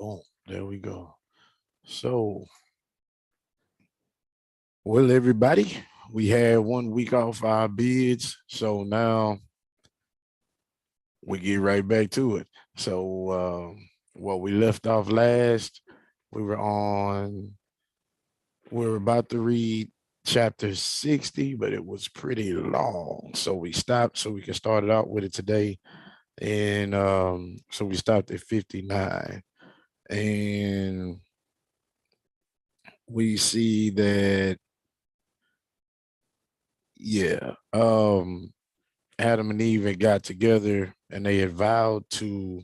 Boom. There we go. So, well, everybody, we had 1 week off our bids. So now we get right back to it. So, what we left off last, we were on, we were about to read chapter 60, but it was pretty long. So we stopped so we can start it out with it today. And so we stopped at 59. And we see that, yeah, Adam and Eve had got together and they had vowed to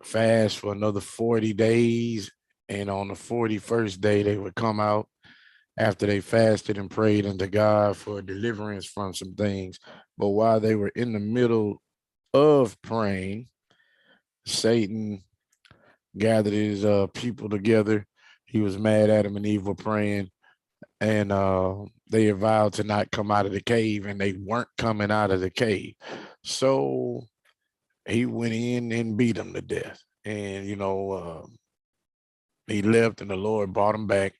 fast for another 40 days. And on the 41st day, they would come out after they fasted and prayed unto God for deliverance from some things. But while they were in the middle of praying, Satan gathered his people together. He was mad Adam and Eve were praying, and they had vowed to not come out of the cave, and they weren't coming out of the cave. So he went in and beat them to death. And, he left, and the Lord brought him back.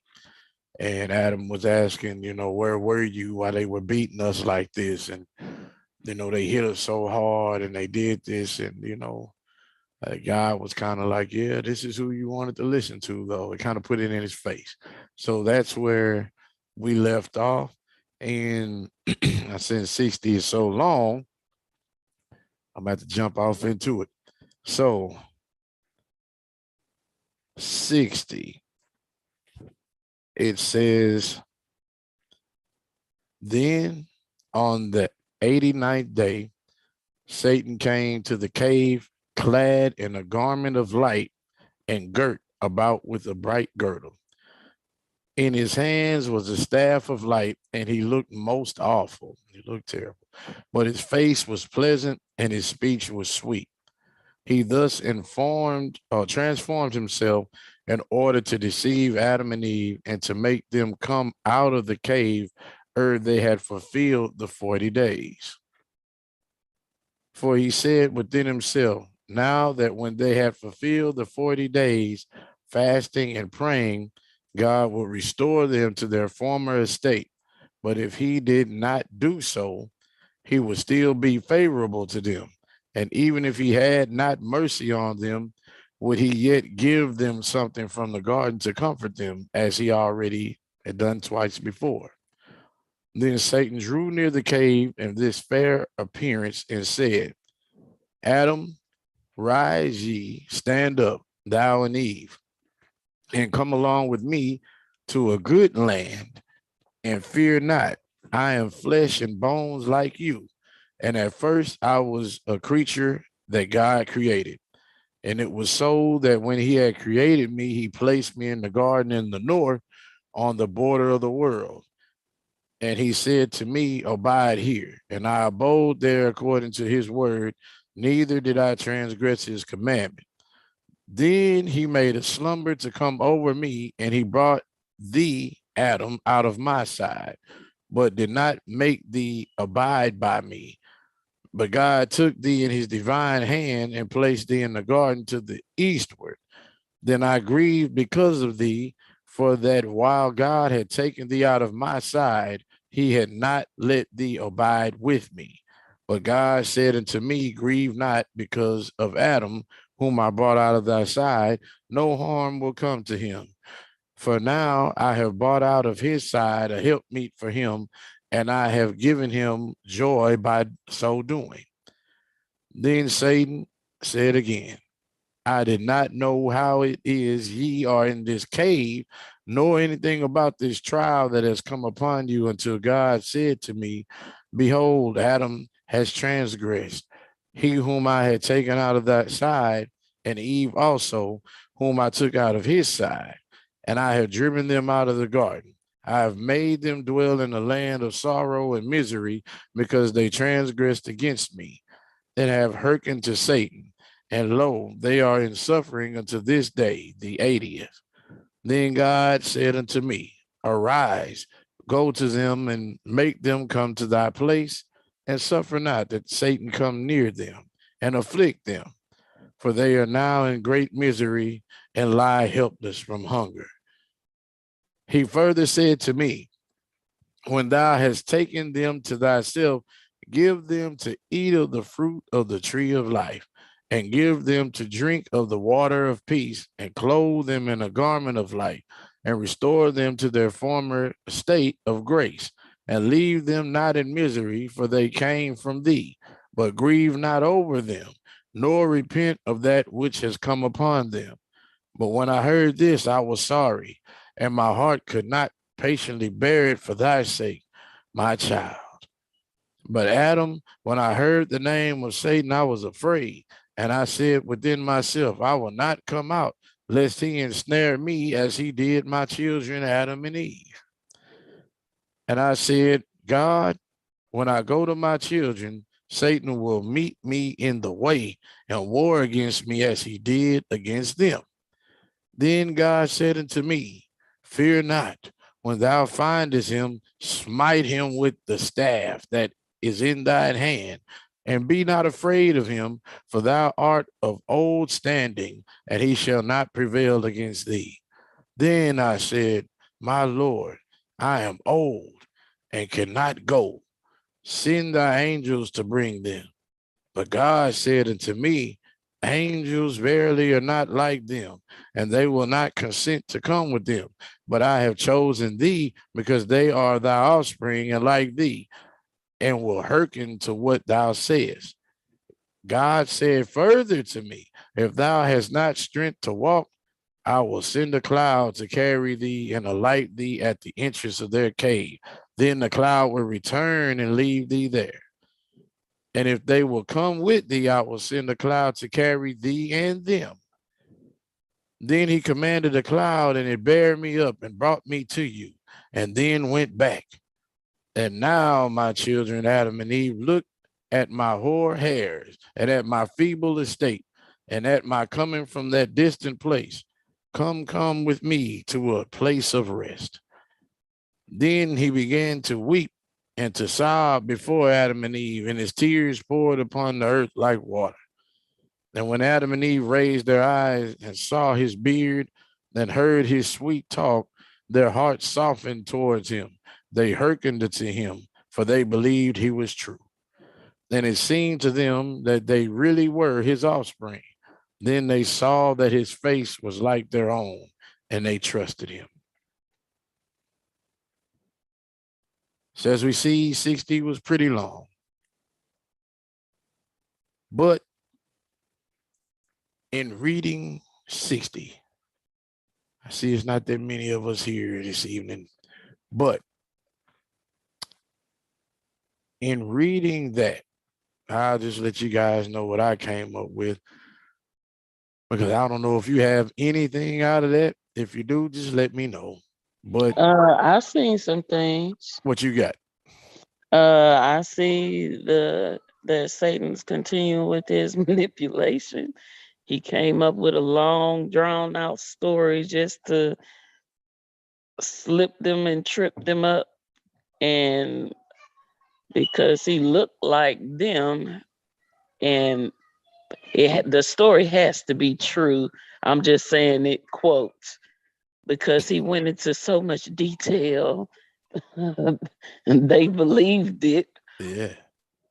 And Adam was asking, where were you while they were beating us like this? And, they hit us so hard and they did this. And, God was kind of like, yeah, this is who you wanted to listen to, though. It kind of put it in his face. So that's where we left off. And since 60 is so long, I'm about to jump off into it. So 60, it says, then on the 89th day, Satan came to the cave clad in a garment of light and girt about with a bright girdle. In his hands was a staff of light, and he looked most awful. He looked terrible, but his face was pleasant and his speech was sweet. He thus informed or transformed himself in order to deceive Adam and Eve and to make them come out of the cave ere they had fulfilled the 40 days. For he said within himself, now that when they had fulfilled the 40 days, fasting and praying, God will restore them to their former estate. But if he did not do so, he would still be favorable to them. And even if he had not mercy on them, would he yet give them something from the garden to comfort them, as he already had done twice before? Then Satan drew near the cave in this fair appearance and said, Adam, rise ye, stand up, thou and Eve, and come along with me to a good land, and fear not. I am flesh and bones like you. And at first I was a creature that God created. And it was so that when he had created me, he placed me in the garden in the north on the border of the world. And he said to me, abide here. And I abode there according to his word, neither did I transgress his commandment. Then he made a slumber to come over me, and he brought thee, Adam, out of my side, but did not make thee abide by me. But God took thee in his divine hand and placed thee in the garden to the eastward. Then I grieved because of thee, for that while God had taken thee out of my side, he had not let thee abide with me. But God said unto me, grieve not because of Adam, whom I brought out of thy side, no harm will come to him. For now I have brought out of his side a helpmeet for him, and I have given him joy by so doing. Then Satan said again, I did not know how it is ye are in this cave, nor anything about this trial that has come upon you, until God said to me, behold, Adam has transgressed, he whom I had taken out of that side, and Eve also, whom I took out of his side, and I have driven them out of the garden. I have made them dwell in a land of sorrow and misery, because they transgressed against me and have hearkened to Satan. And lo, they are in suffering unto this day, the 80th. Then God said unto me, arise, go to them and make them come to thy place, and suffer not that Satan come near them and afflict them. for they are now in great misery and lie helpless from hunger. He further said to me, when thou hast taken them to thyself, give them to eat of the fruit of the tree of life, and give them to drink of the water of peace, and clothe them in a garment of light, and restore them to their former state of grace, and leave them not in misery, for they came from thee, but grieve not over them, nor repent of that which has come upon them. But when I heard this, I was sorry, and my heart could not patiently bear it for thy sake, my child. But Adam, when I heard the name of Satan, I was afraid, and I said within myself, I will not come out, lest he ensnare me as he did my children, Adam and Eve. And I said, God, when I go to my children, Satan will meet me in the way and war against me as he did against them. Then God said unto me, fear not, when thou findest him, smite him with the staff that is in thine hand, and be not afraid of him, for thou art of old standing, and he shall not prevail against thee. Then I said, my Lord, I am old and cannot go. Send thy angels to bring them. But God said unto me, angels verily are not like them, and they will not consent to come with them. But I have chosen thee because they are thy offspring and like thee, and will hearken to what thou sayest. God said further to me, if thou hast not strength to walk, I will send a cloud to carry thee and alight thee at the entrance of their cave. Then the cloud will return and leave thee there. And if they will come with thee, I will send a cloud to carry thee and them. Then he commanded a cloud, and it bare me up and brought me to you, and then went back. And now, my children, Adam and Eve, look at my hoar hairs, and at my feeble estate, and at my coming from that distant place. Come with me to a place of rest. Then he began to weep and to sob before Adam and Eve, and his tears poured upon the earth like water. And when Adam and Eve raised their eyes and saw his beard and heard his sweet talk, their hearts softened towards him. They hearkened to him, for they believed he was true. And it seemed to them that they really were his offspring. Then they saw that his face was like their own, and they trusted him. So as we see, 60 was pretty long. But in reading 60, I see it's not that many of us here this evening, but in reading that, I'll just let you guys know what I came up with, because I don't know if you have anything out of that. If you do, just let me know. But I've seen some things. what you got? I see that Satan's continuing with his manipulation. He came up with a long, drawn out story just to slip them and trip them up. And because he looked like them, and the story has to be true. I'm just saying it quotes because he went into so much detail and they believed it. Yeah.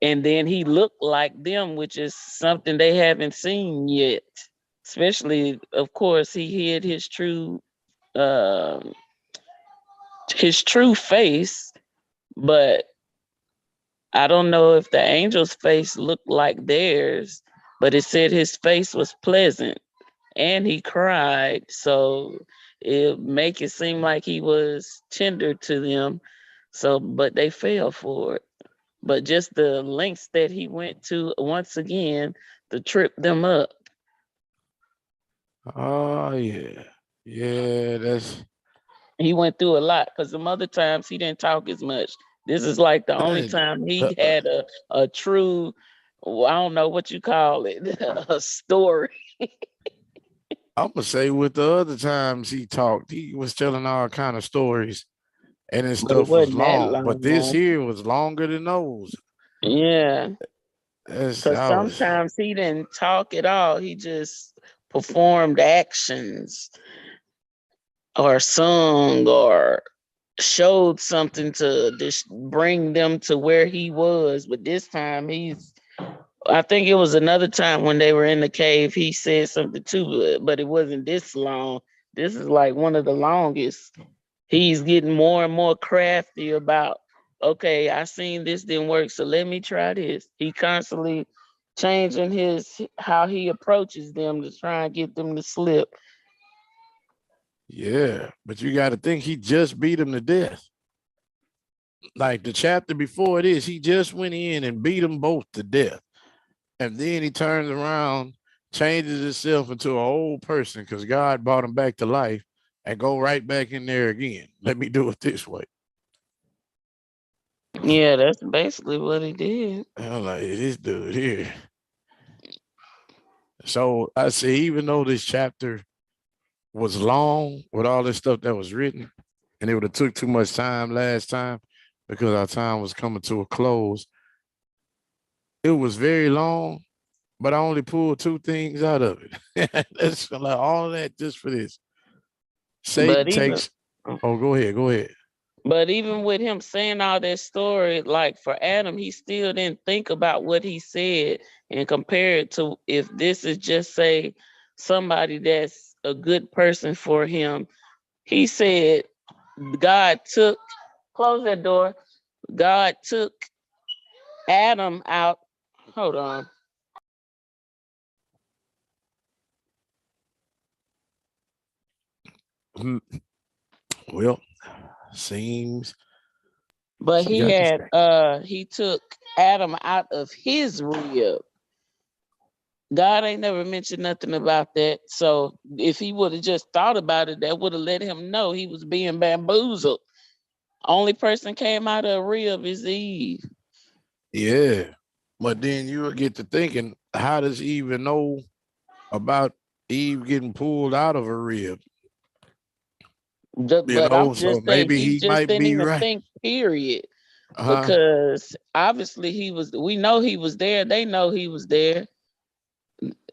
And then he looked like them, which is something they haven't seen yet. Especially, of course, he hid um his true face, but I don't know if the angel's face looked like theirs, but it said his face was pleasant and he cried. So it make it seem like he was tender to them. So, but they fell for it. But just the lengths that he went to once again to trip them up. Oh yeah. Yeah, that's He went through a lot because some other times he didn't talk as much. This is like the only hey, time he had a true, well, I don't know what you call it, a story. I'm gonna say with the other times he talked, he was telling all kind of stories, and his But it stuff was wasn't that long. But this long. here was longer than those. Yeah. That's Because I was sometimes he didn't talk at all. He just performed actions or sung or showed something to just bring them to where he was. But this time I think it was another time when they were in the cave, he said something too, but it wasn't this long. This is like one of the longest. He's getting more and more crafty about, okay, I seen this didn't work, so let me try this. He constantly changing his how he approaches them to try and get them to slip. yeah, but you got to think he just beat him to death. Like the chapter before this, he just went in and beat them both to death. And then he turns around, changes himself into an old person because God brought him back to life and go right back in there again. Let me do it this way. Yeah, that's basically what he did. And I'm like, this dude here. So I say, even though this chapter was long with all this stuff that was written, and it would have took too much time last time because our time was coming to a close. It was very long, but I only pulled two things out of it. That's like all that just for this. But Satan even takes. Oh, go ahead. Go ahead. But even with him saying all that story, like for Adam, he still didn't think about what he said and compare it to if this is just say somebody that's a good person for him. He said God took, close that door. God took Adam out. Hold on. Hmm. Well, seems But she got distracted. he took Adam out of his rib. God ain't never mentioned nothing about that. So if he would have just thought about it, that would have let him know he was being bamboozled. Only person came out of a rib is Eve. Yeah. But then you will get to thinking, how does he even know about Eve getting pulled out of her rib? But I'm So just saying maybe he he just might didn't be even right. think, period. Uh-huh. Because obviously we know he was there. They know he was there.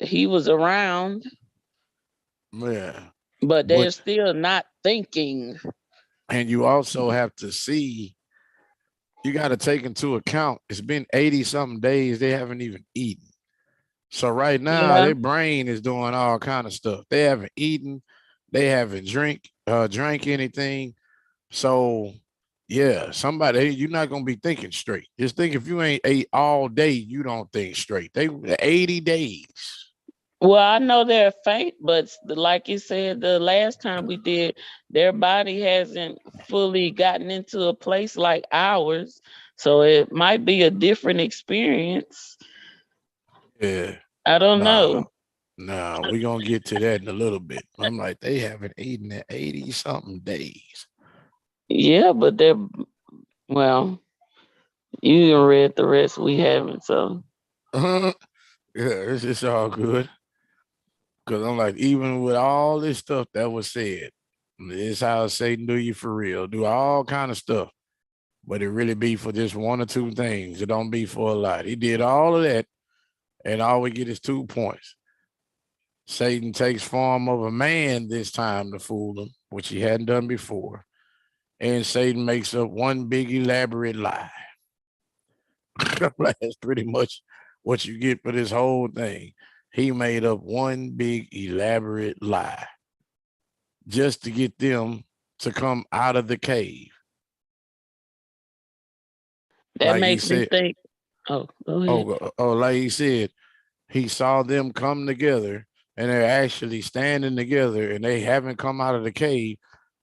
He was around, Yeah. but they're But still not thinking. and you also have to see, you got to take into account it's been 80 something days they haven't even eaten. So right now Yeah. their brain is doing all kind of stuff. They haven't eaten, they haven't drank anything. So yeah, somebody you're not gonna be thinking straight. Just think if you ain't ate all day, you don't think straight. They 80 days. Well, I know they're faint, but like you said, the last time we did, their body hasn't fully gotten into a place like ours. So it might be a different experience. Yeah. I don't Nah, know. nah, we gonna get to that in a little bit. I'm like, they haven't eaten in 80 something days. Yeah, but well, you done read the rest. We haven't. So Yeah, it's all good. Cause I'm like, even with all this stuff that was said, this how Satan do you for real. Do all kind of stuff, but it really be for just one or two things. It don't be for a lot. He did all of that, and all we get is 2 points. Satan takes form of a man this time to fool him, which he hadn't done before. And Satan makes up one big elaborate lie. That's pretty much what you get for this whole thing. He made up one big elaborate lie just to get them to come out of the cave. that Like he makes me said, think. Oh, go ahead. like he said, he saw them come together and they're actually standing together and they haven't come out of the cave.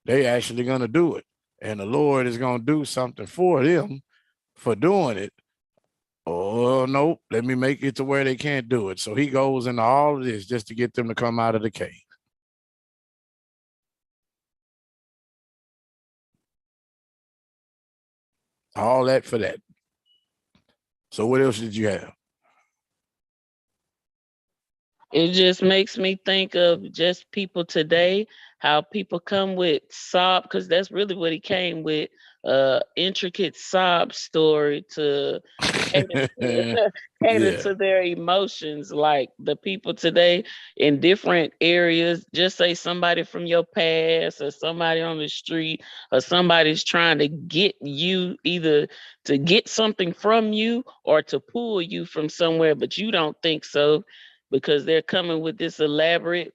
They actually gonna do it. And the Lord is gonna do something for them for doing it. Oh nope, let me make it to where they can't do it. So he goes into all of this just to get them to come out of the cave. All that for that. So what else did you have? It just makes me think of just people today, how people come with sob, because that's really what he came with, intricate sob story to cater cater Yeah, to their emotions. Like the people today in different areas, just say somebody from your past or somebody on the street or somebody's trying to get you either to get something from you or to pull you from somewhere, but you don't think so because they're coming with this elaborate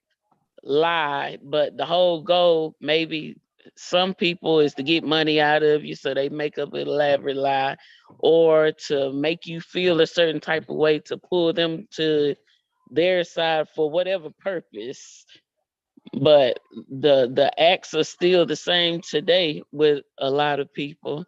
lie. But the whole goal, maybe some people, is to get money out of you, so they make up an elaborate lie, or to make you feel a certain type of way to pull them to their side for whatever purpose. But the acts are still the same today with a lot of people.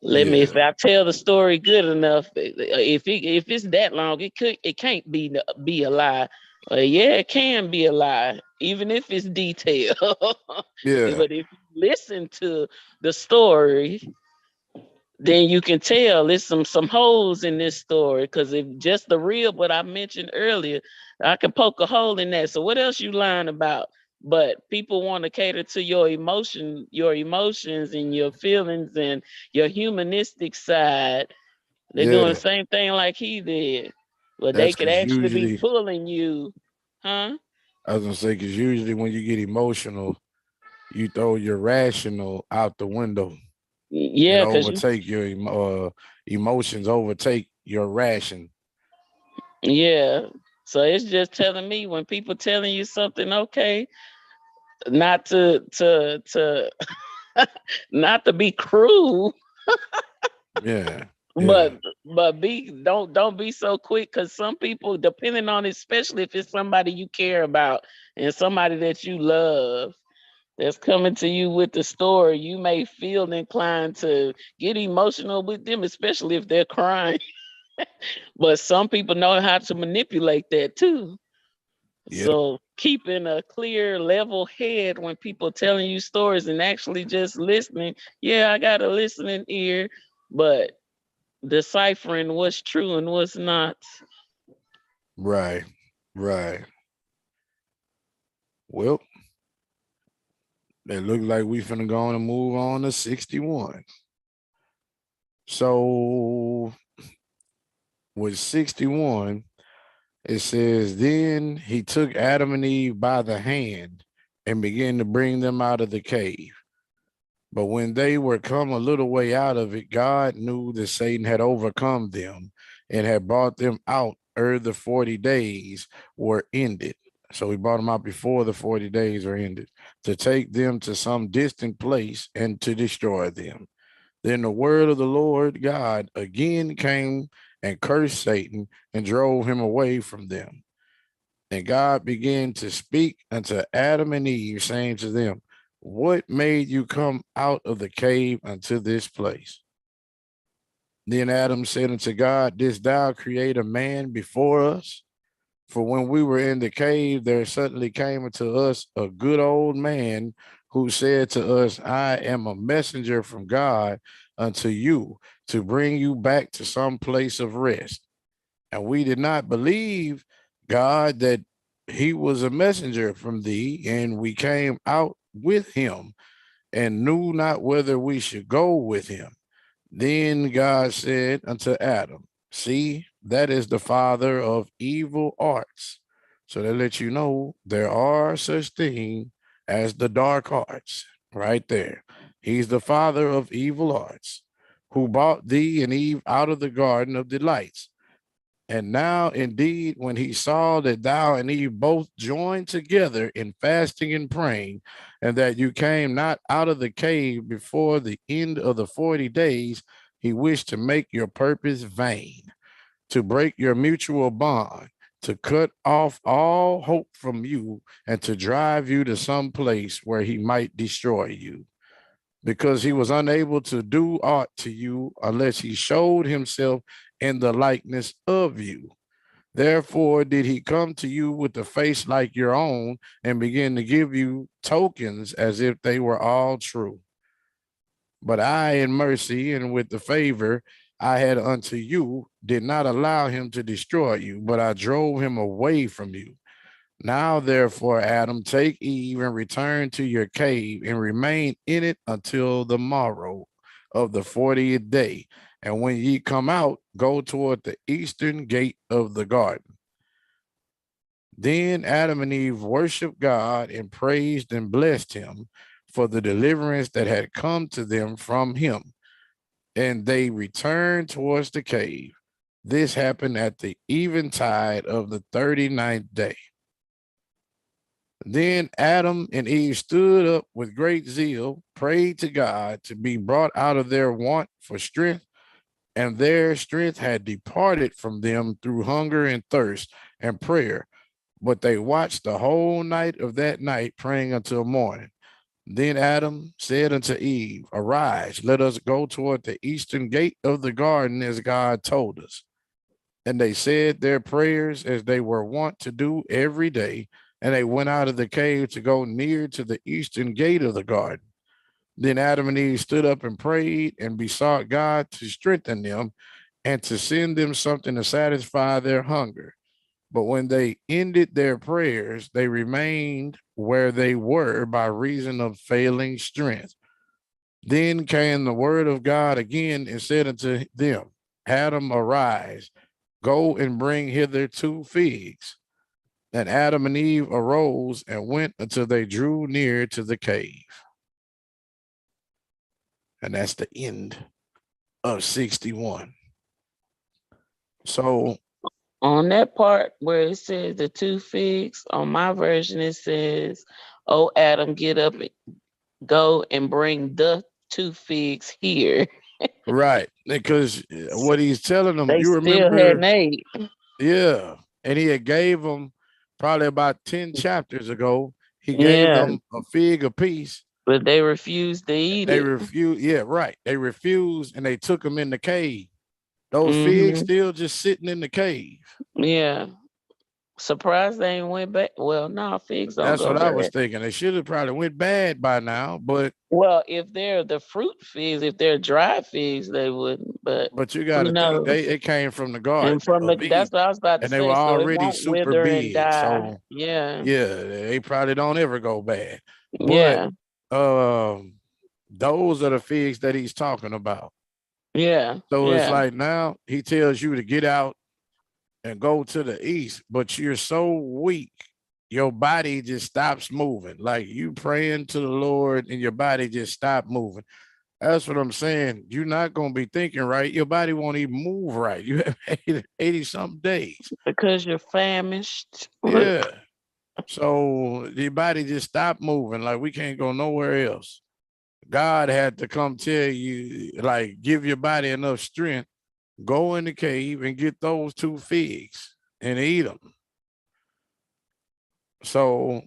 Let me, if yeah, I tell the story good enough, if it's that long, it can't be a lie. Yeah, it can be a lie, even if it's detailed. yeah. But if you listen to the story, then you can tell there's some holes in this story. Because if just the real, what I mentioned earlier, I can poke a hole in that. So what else you lying about? But people want to cater to your emotions and your feelings and your humanistic side. They're doing the Yeah, same thing like he did. But they that's could because actually be usually, pulling you, huh? I was gonna say, because usually when you get emotional, you throw your rational out the window and Yeah, because you, overtake your emotions, overtake your ration. yeah. So it's just telling me when people telling you something, okay, not to not to be cruel, Yeah, but yeah, be don't be so quick, because some people, depending on, especially if it's somebody you care about and somebody that you love that's coming to you with the story, you may feel inclined to get emotional with them, especially if they're crying. But some people know how to manipulate that too. yep, So keeping a clear, level head when people telling you stories and actually just listening. Yeah, I got a listening ear, but deciphering what's true and what's not. right, right. Well, it look like we finna go on and move on to 61. So with 61, it says, then he took Adam and Eve by the hand and began to bring them out of the cave. But when they were come a little way out of it, God knew that Satan had overcome them and had brought them out ere the 40 days were ended. So he brought them out before the 40 days were ended to take them to some distant place and to destroy them. Then the word of the Lord God again came and cursed Satan and drove him away from them. And God began to speak unto Adam and Eve, saying to them, what made you come out of the cave unto this place? Then Adam said unto God, didst thou create a man before us? For when we were in the cave, there suddenly came unto us a good old man who said to us, I am a messenger from God unto you to bring you back to some place of rest. And we did not believe God that he was a messenger from thee, and we came out with him and knew not whether we should go with him. Then God said unto Adam, see, that is the father of evil arts. So they let you know there are such thing as the dark arts right there. He's the father of evil arts who brought thee and Eve out of the garden of delights. And now, indeed, when he saw that thou and Eve both joined together in fasting and praying, and that you came not out of the cave before the end of the 40 days, he wished to make your purpose vain, to break your mutual bond, to cut off all hope from you, and to drive you to some place where he might destroy you, because he was unable to do aught to you unless he showed himself in the likeness of you. Therefore did he come to you with a face like your own and begin to give you tokens as if they were all true. But I, in mercy and with the favor I had unto you, did not allow him to destroy you, but I drove him away from you. Now, therefore, Adam, take Eve and return to your cave and remain in it until the morrow of the 40th day. And when ye come out, go toward the eastern gate of the garden. Then Adam and Eve worshiped God and praised and blessed him for the deliverance that had come to them from him. And they returned towards the cave. This happened at the eventide of the 39th day. Then Adam and Eve stood up with great zeal, prayed to God to be brought out of their want for strength, and their strength had departed from them through hunger and thirst and prayer. But they watched the whole night of that night, praying until morning. Then Adam said unto Eve, Arise, let us go toward the eastern gate of the garden as God told us. And they said their prayers as they were wont to do every day. And they went out of the cave to go near to the eastern gate of the garden. Then Adam and Eve stood up and prayed and besought God to strengthen them and to send them something to satisfy their hunger. But when they ended their prayers, they remained where they were by reason of failing strength. Then came the word of God again and said unto them, Adam, arise, go and bring hither 2 figs. And Adam and Eve arose and went until they drew near to the cave. And that's the end of 61. So, On that part where it says the 2 figs, on my version it says, "Oh Adam, get up, and go and bring the 2 figs here." right, because what he's telling them, They you still hadn't remember, ate. yeah, and he had gave them probably about 10 chapters ago, he gave Yeah, them a fig apiece. but they refused to eat They it. refused, yeah, right. They refused and they took them in the cave. Those figs Hmm. still just sitting in the cave. Yeah. Surprised they ain't went back. Well, no, figs don't That's go what I was bad. thinking. They should have probably went bad by now, Well, if they're the fruit figs, if they're dry figs, they wouldn't. But but you got who to think knows? it came from the And garden from of that's Eden, what I was about to and they were say. So it already won't super wither and big. die. So Yeah. yeah, they probably don't ever go bad. But Yeah. um, those are the figs that he's talking about. Yeah. So it's Yeah. like now he tells you to get out and go to the east, but you're so weak, your body just stops moving. Like you praying to the Lord and your body just stop moving. That's what I'm saying. You're not going to be thinking right. Your body won't even move right. You have 80 something days. Because you're famished. Yeah. So your body just stopped moving. Like we can't go nowhere else. God had to come tell you, like, give your body enough strength, go in the cave and get those 2 figs and eat them. So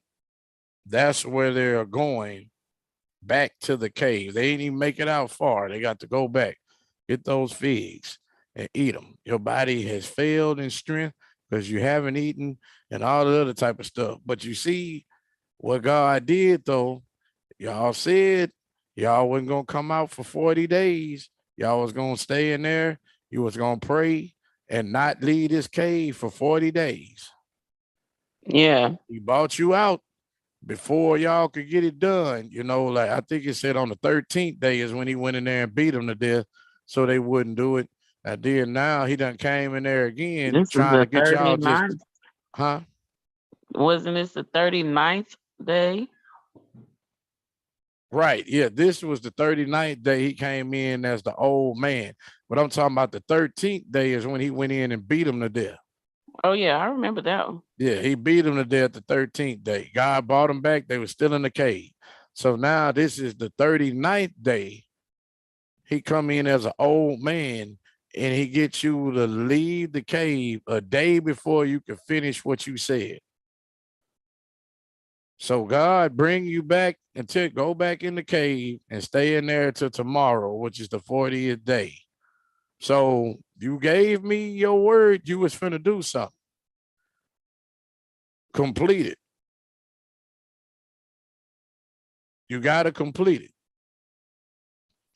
that's where they're going, back to the cave. They ain't even make it out far. They got to go back, get those figs and eat them. Your body has failed in strength because you haven't eaten and all the other type of stuff. But you see what God did though. Y'all said y'all wasn't gonna come out for 40 days. Y'all was gonna stay in there. You was gonna pray and not leave this cave for 40 days. Yeah. He bought you out before y'all could get it done. You know, like I think it said on the 13th day is when he went in there and beat them to death so they wouldn't do it. And then now he done came in there again This is trying the to get y'all just, 39th. huh? Wasn't this the 39th day? Right. Yeah. This was the 39th day he came in as the old man. But I'm talking about the 13th day is when he went in and beat him to death. Oh yeah, I remember that one. Yeah, he beat him to death the 13th day. God brought him back. They were still in the cave. So now this is the 39th day. He come in as an old man and he gets you to leave the cave a day before you can finish what you said. So God bring you back and go back in the cave and stay in there till tomorrow, which is the 40th day. So you gave me your word you was finna do something. Complete it. You gotta complete it.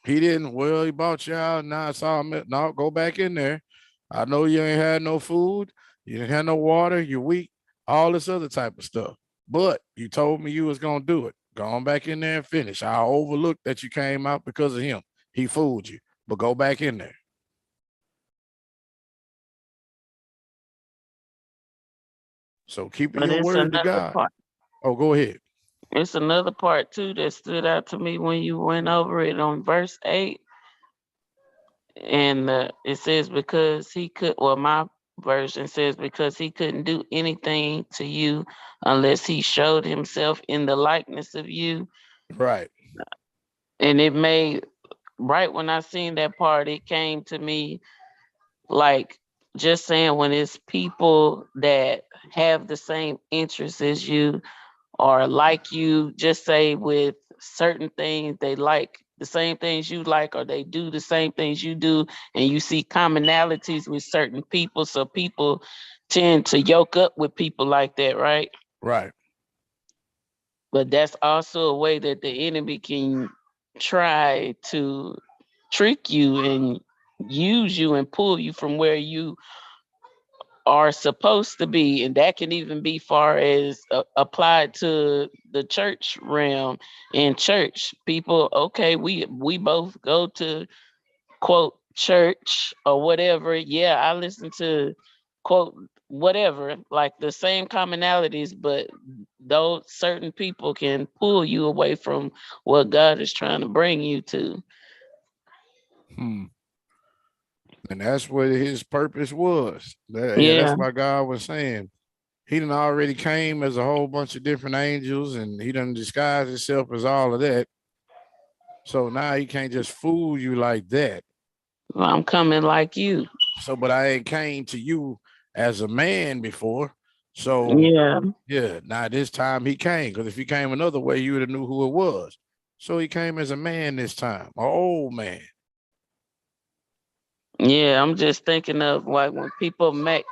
He didn't. Well, he bought you out. Now it's all. No, go back in there. I know you ain't had no food. You didn't have no water. You're weak. all this other type of stuff. But you told me you was gonna do it. Go on back in there and finish. I overlooked that you came out because of him. He fooled you. But go back in there. So keep But your it's word to another God. part. Oh, go ahead. It's another part too that stood out to me when you went over it on verse 8. And it says, because he could, well, my version says, because he couldn't do anything to you unless he showed himself in the likeness of you. Right. And it made, right when I seen that part, it came to me like just saying, when it's people that have the same interests as you or like you, just say with certain things, they like the same things you like, or they do the same things you do, and you see commonalities with certain people. So people tend to yoke up with people like that, right? Right. But that's also a way that the enemy can try to trick you and use you and pull you from where you are supposed to be. And that can even be far as applied to the church realm. In church, people, okay, we both go to quote church or whatever. Yeah, I listen to quote whatever, like the same commonalities, but those certain people can pull you away from what God is trying to bring you to. Hmm. And that's what his purpose was. Yeah, Yeah. that's why God was saying he done already came as a whole bunch of different angels and he done disguised himself as all of that. So now he can't just fool you like that. I'm coming like you. So, but I ain't came to you as a man before. So Yeah. yeah, now this time he came. Because if he came another way, you would have knew who it was. So he came as a man this time, an old man. Yeah, I'm just thinking of like when people make,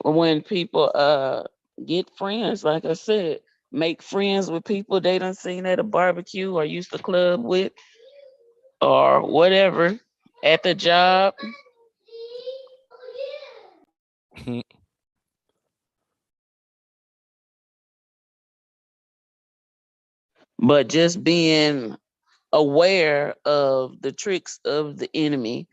when people get friends, like I said, make friends with people they done seen at a barbecue or used to club with or whatever at the job. But just being aware of the tricks of the enemy,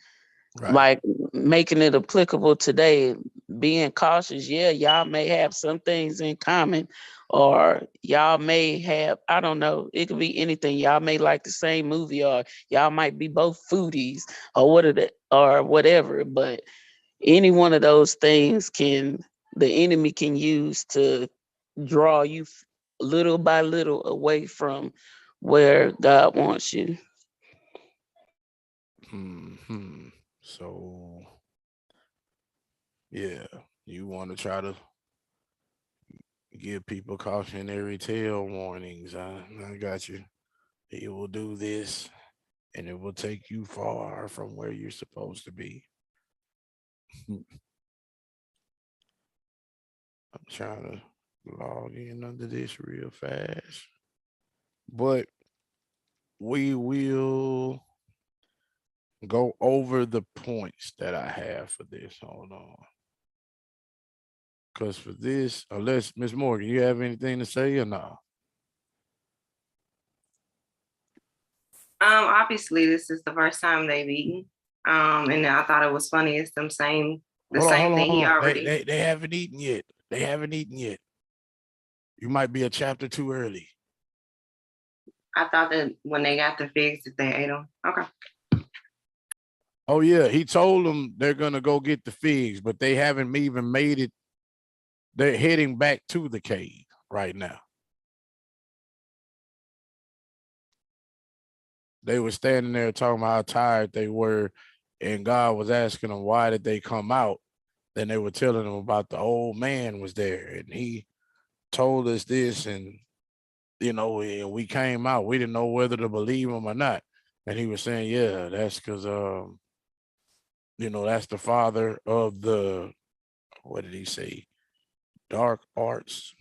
Right. like making it applicable today, being cautious. Yeah, y'all may have some things in common, or y'all may have, I don't know, it could be anything. Y'all may like the same movie, or y'all might be both foodies, or what are the, or whatever. But any one of those things can, the enemy can use to draw you little by little away from where God wants you. Hmm. So yeah, you want to try to give people cautionary tale warnings. I got you. He will do this and it will take you far from where you're supposed to be. I'm trying to log in under this real fast. But we will go over the points that I have for this. Hold on. Because for this, unless Miss Morgan, you have anything to say or no? Obviously this is the first time they've eaten. And I thought it was funny. It's the same thing Hold he on. already. They haven't eaten yet. They haven't eaten yet. You might be a chapter too early. I thought that when they got the figs that they ate them. Okay. Oh yeah, he told them they're gonna go get the figs, but they haven't even made it. They're heading back to the cave right now. They were standing there talking about how tired they were, and God was asking them why did they come out. Then they were telling them about the old man was there, and he told us this, and and we came out. We didn't know whether to believe him or not. And he was saying, yeah, that's because that's the father of the, what did he say? Dark arts.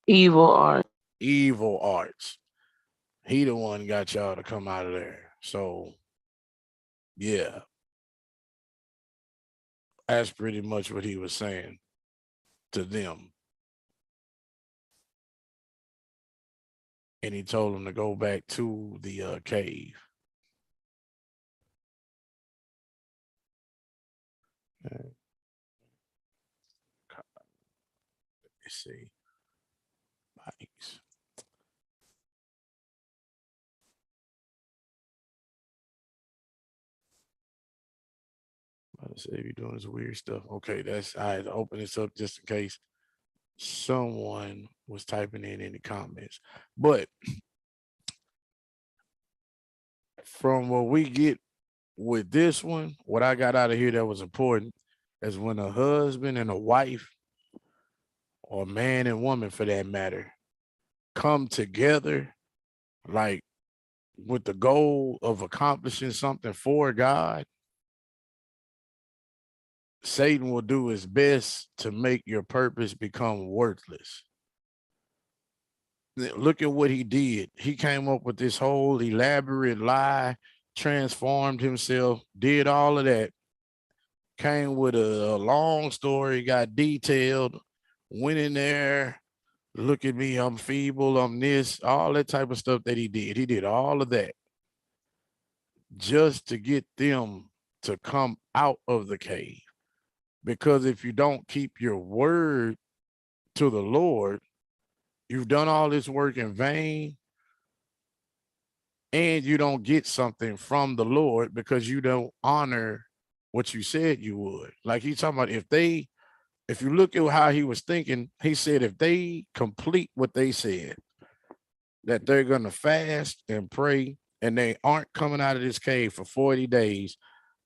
Evil art. evil arts. He the one got y'all to come out of there. So yeah, that's pretty much what he was saying to them. And he told them to go back to the cave. Let's see. Bikes. I say you're doing this weird stuff. Okay, that's I had to open this up just in case someone was typing in the comments. But from what we get with this one, what I got out of here that was important is when a husband and a wife, or man and woman for that matter, come together, like with the goal of accomplishing something for God, Satan will do his best to make your purpose become worthless. Look at what he did. He came up with this whole elaborate lie, transformed himself, did all of that, came with a long story, got detailed, went in there, look at me, I'm feeble, I'm this, all that type of stuff that he did. He did all of that just to get them to come out of the cave. Because if you don't keep your word to the Lord, you've done all this work in vain, and you don't get something from the Lord because you don't honor what you said you would. Like he's talking about if you look at how he was thinking, he said if they complete what they said, that they're going to fast and pray and they aren't coming out of this cave for 40 days,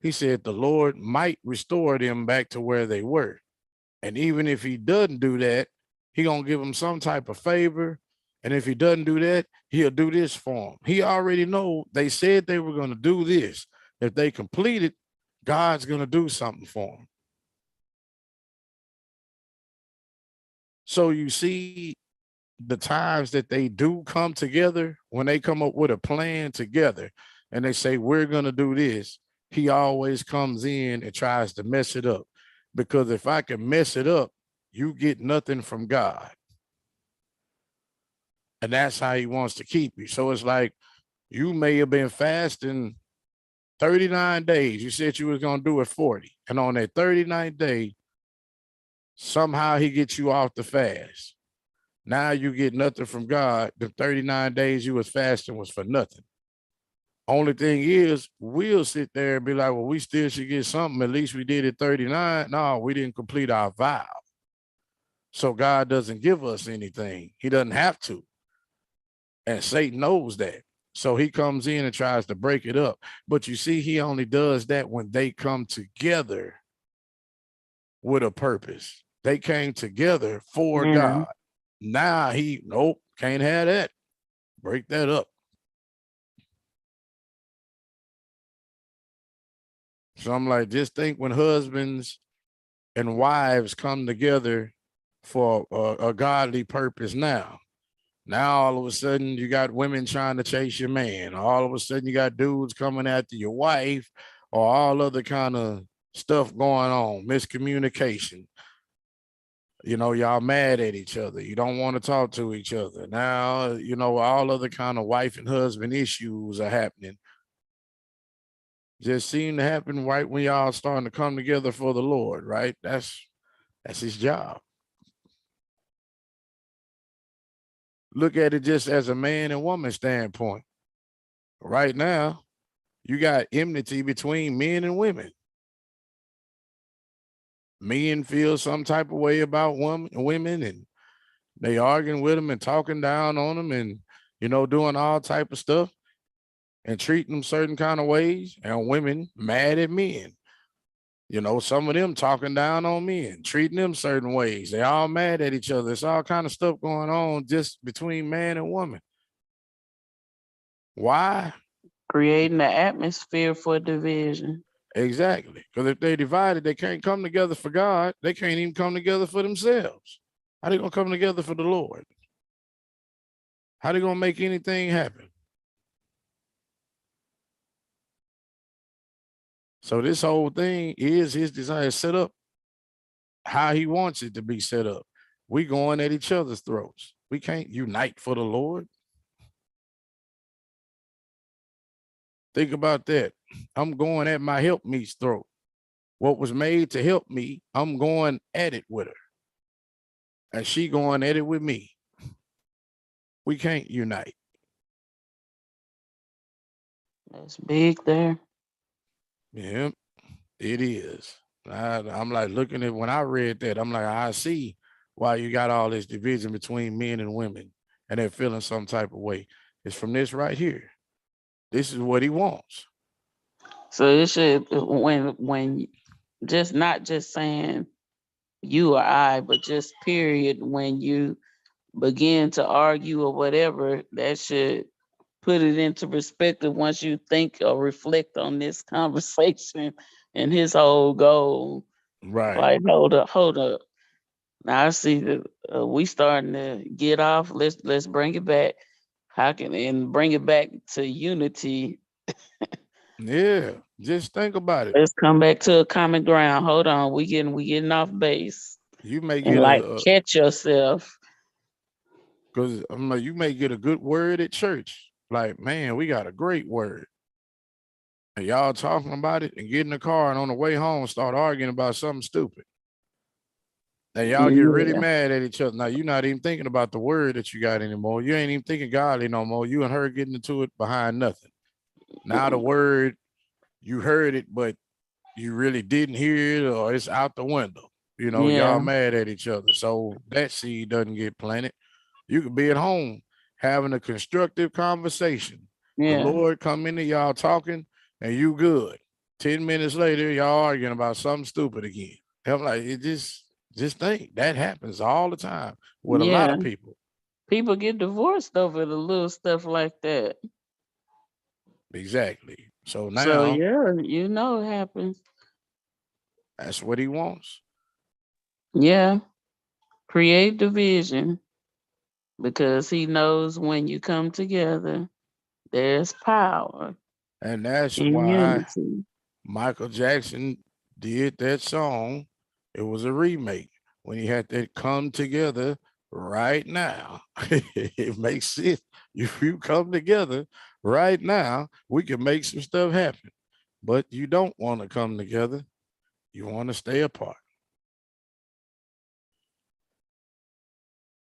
he said the Lord might restore them back to where they were. And even if he doesn't do that, he going to give them some type of favor. And if he doesn't do that, he'll do this for them. He already know they said they were going to do this. If they complete it, God's going to do something for them. So you see the times that they do come together, when they come up with a plan together and they say, we're going to do this, he always comes in and tries to mess it up. Because if I can mess it up, you get nothing from God. And that's how he wants to keep you. So it's like you may have been fasting 39 days. You said you was going to do it 40. And on that 39th day, somehow he gets you off the fast. Now you get nothing from God. The 39 days you was fasting was for nothing. Only thing is, we'll sit there and be like, well, we still should get something. At least we did it 39. No, we didn't complete our vow. So God doesn't give us anything. He doesn't have to. And Satan knows that. So he comes in and tries to break it up. But you see, he only does that when they come together with a purpose. They came together for God. Now nope, can't have that. Break that up. So I'm like, just think when husbands and wives come together for a godly purpose now. Now all of a sudden you got women trying to chase your man. All of a sudden you got dudes coming after your wife, or all other kind of stuff going on, miscommunication. You know, y'all mad at each other. You don't want to talk to each other. Now, you know, all other kind of wife and husband issues are happening. Just seem to happen right when y'all starting to come together for the Lord, right? That's his job. Look at it just as a man and woman standpoint. Right now, you got enmity between men and women. Men feel some type of way about women, and they arguing with them and talking down on them, and you know, doing all type of stuff and treating them certain kind of ways. And women mad at men. You know, some of them talking down on men, treating them certain ways. They all mad at each other. It's all kind of stuff going on just between man and woman. Why? Creating the atmosphere for division. Exactly. Because if they divided, they can't come together for God. They can't even come together for themselves. How they gonna come together for the Lord? How they gonna make anything happen? So this whole thing is his desire set up how he wants it to be set up. We going at each other's throats. We can't unite for the Lord. Think about that. I'm going at my helpmeet's throat. What was made to help me, I'm going at it with her. And she going at it with me. We can't unite. That's big there. Yeah, it is. I'm like looking at when I read that, I'm like, I see why you got all this division between men and women and they're feeling some type of way. It's from this right here. This is what he wants. So it should when just not just saying you or I, but just period, when you begin to argue or whatever, that should put it into perspective once you think or reflect on this conversation and his whole goal. Right. Like, hold up. Now I see that we starting to get off. Let's bring it back. How can and bring it back to unity? Yeah. Just think about it. Let's come back to a common ground. Hold on, we getting off base. You may And get like a catch yourself. because I'm like, you may get a good word at church. Like, man, we got a great word. And y'all talking about it and get in the car and on the way home start arguing about something stupid. And y'all get really Yeah, mad at each other. Now you're not even thinking about the word that you got anymore. You ain't even thinking godly no more. You and her getting into it behind nothing. Now the word, you heard it, but you really didn't hear it, or it's out the window. You know, y'all yeah, mad at each other. So that seed doesn't get planted. You could be at home having a constructive conversation. The yeah, Lord come into y'all talking and you good. 10 minutes later, y'all arguing about something stupid again. I'm like, it just think that happens all the time with a lot yeah. of people. People get divorced over the little stuff like that. Exactly. So So now yeah, it happens. that's what he wants. Yeah, create division because he knows when you come together, there's power And that's in why unity. Michael Jackson did that song. It was a remake when he had that come together right now. It makes sense. If you come together right now, we can make some stuff happen. But you don't want to come together. You want to stay apart.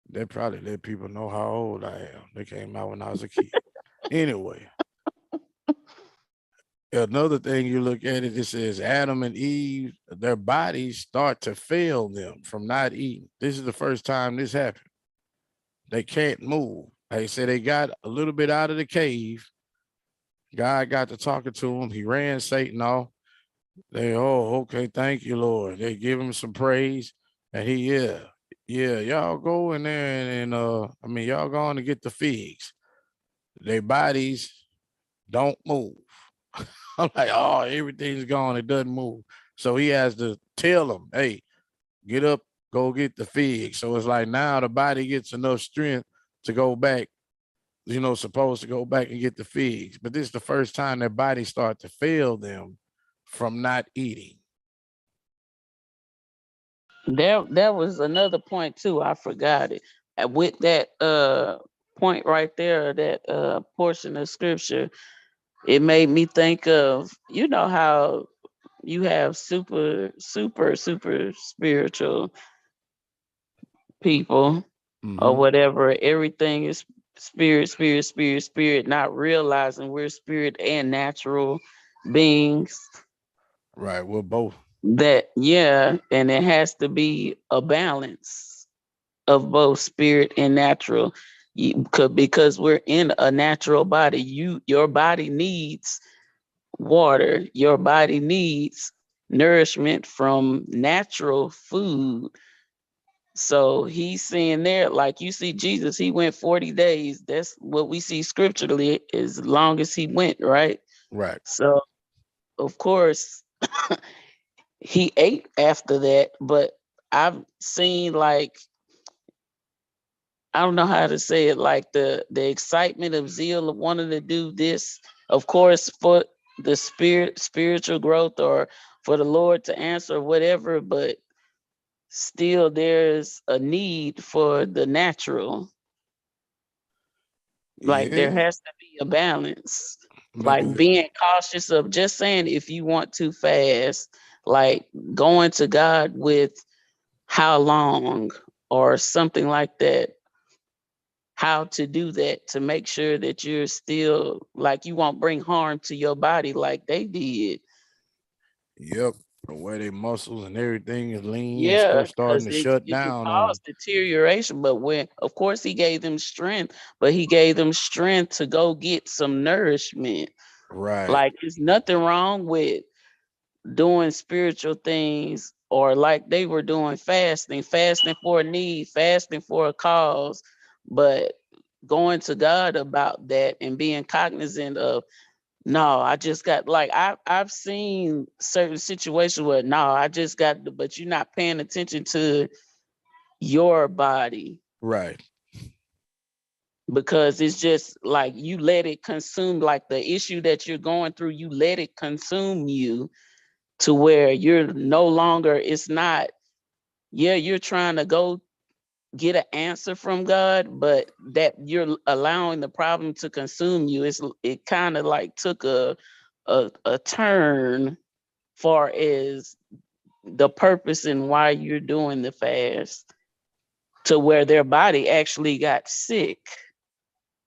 They probably let people know how old I am. They came out when I was a kid. Anyway, another thing you look at it, it says Adam and Eve, their bodies start to fail them from not eating. This is the first time this happened. They can't move. They said they got a little bit out of the cave. God got to talking to him. He ran Satan off. They, oh, okay, thank you, Lord. They give him some praise. And he, yeah, y'all go in there y'all going to get the figs. Their bodies don't move. I'm like, oh, everything's gone. It doesn't move. So he has to tell them, hey, get up, go get the figs. So it's like now the body gets enough strength to go back, supposed to go back and get the figs. But this is the first time their body start to fail them from not eating. There was another point too. I forgot it. And with that point right there, that portion of scripture, it made me think of how you have super spiritual people or Mm-hmm. whatever. Everything is spirit, not realizing we're spirit and natural beings. Right. We're both. That, yeah, and it has to be a balance of both spirit and natural. Because we're in a natural body. Your body needs water. Your body needs nourishment from natural food. So he's saying there, like you see Jesus, he went 40 days. That's what we see scripturally as long as he went, right? Right. So of course he ate after that, but I've seen like I don't know how to say it, like the excitement of zeal of wanting to do this, of course, for the spiritual growth or for the Lord to answer whatever, but still there's a need for the natural. Like there Yeah, has to be a balance. Like because being cautious of just saying if you want to fast, like going to God with how long or something like that, how to do that to make sure that you're still like you won't bring harm to your body like they did. yep, the way their muscles and everything is lean and Yeah, stuff starting because to shut it could down on cause them. deterioration. But when, of course, he gave them strength, but he gave them strength to go get some nourishment. Right. Like, there's nothing wrong with doing spiritual things or like they were doing fasting for a need, fasting for a cause, but going to God about that and being cognizant of no, I just got like I've seen certain situations where no, I just got but you're not paying attention to your body Right. because it's just like you let it consume like the issue that you're going through, you let it consume you to where you're no longer, it's not, yeah, you're trying to go get an answer from God, but that you're allowing the problem to consume you. It kind of like took a turn far as the purpose and why you're doing the fast to where their body actually got sick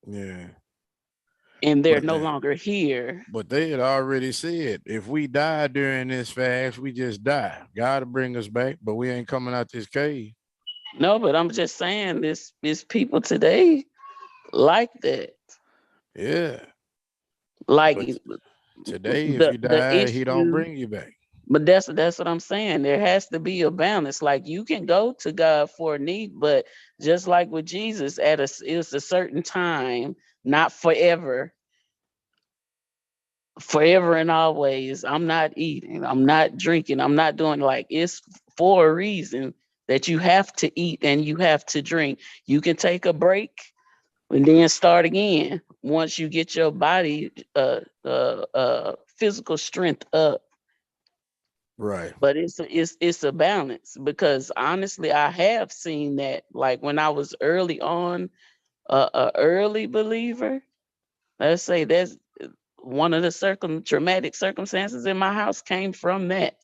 Yeah. and they're But no they, longer here. but they had already said if we die during this fast, we just die. God will bring us back, but we ain't coming out this cave. No, but I'm just saying this is people today like that. Yeah. Like But today, if the you the die, he don't issue, bring you back. but that's what I'm saying. There has to be a balance. Like you can go to God for a need, but just like with Jesus, it's a certain time, not forever. Forever and always. I'm not eating. I'm not drinking. I'm not doing like it's for a reason that you have to eat and you have to drink. You can take a break and then start again once you get your body physical strength up. Right. But it's a balance because honestly, I have seen that like when I was early on, a early believer. Let's say that's one of the traumatic circumstances in my house came from that.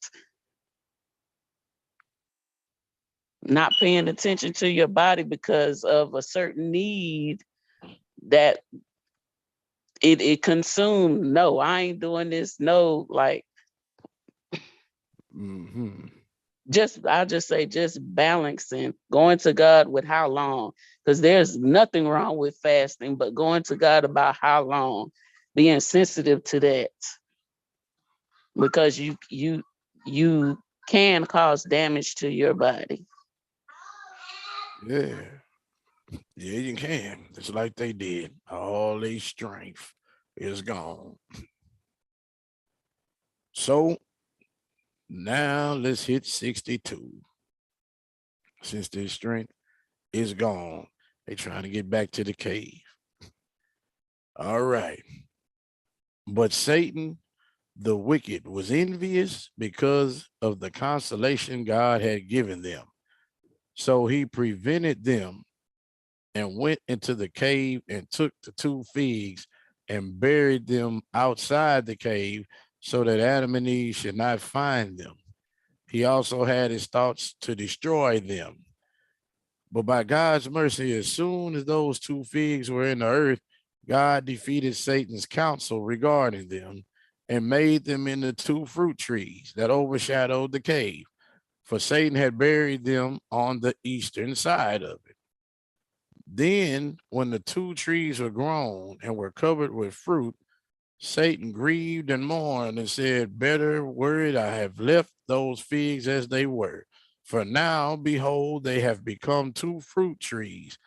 Not paying attention to your body because of a certain need that it consumed. No, I ain't doing this. No, like Hmm. I'll just say just balancing, going to God with how long. Because there's nothing wrong with fasting, but going to God about how long, being sensitive to that. Because you can cause damage to your body. Yeah. Yeah, you can. It's like they did. All their strength is gone. So now let's hit 62. Since their strength is gone, they trying to get back to the cave. All right. But Satan, the wicked, was envious because of the consolation God had given them. So he prevented them and went into the cave and took the two figs and buried them outside the cave so that Adam and Eve should not find them. He also had his thoughts to destroy them. But by God's mercy, as soon as those two figs were in the earth, God defeated Satan's counsel regarding them and made them into two fruit trees that overshadowed the cave. For Satan had buried them on the eastern side of it. Then, when the two trees were grown and were covered with fruit, Satan grieved and mourned and said, better were it I have left those figs as they were. For now, behold, they have become two fruit trees,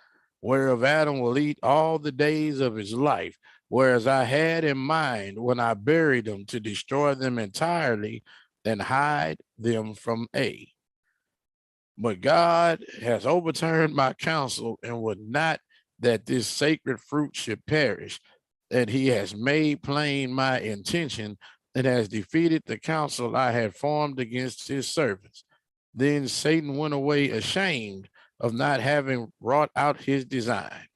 whereof Adam will eat all the days of his life. Whereas I had in mind when I buried them to destroy them entirely and hide them from A. But God has overturned my counsel and would not that this sacred fruit should perish. That he has made plain my intention and has defeated the counsel I had formed against his servants. Then Satan went away ashamed of not having wrought out his design.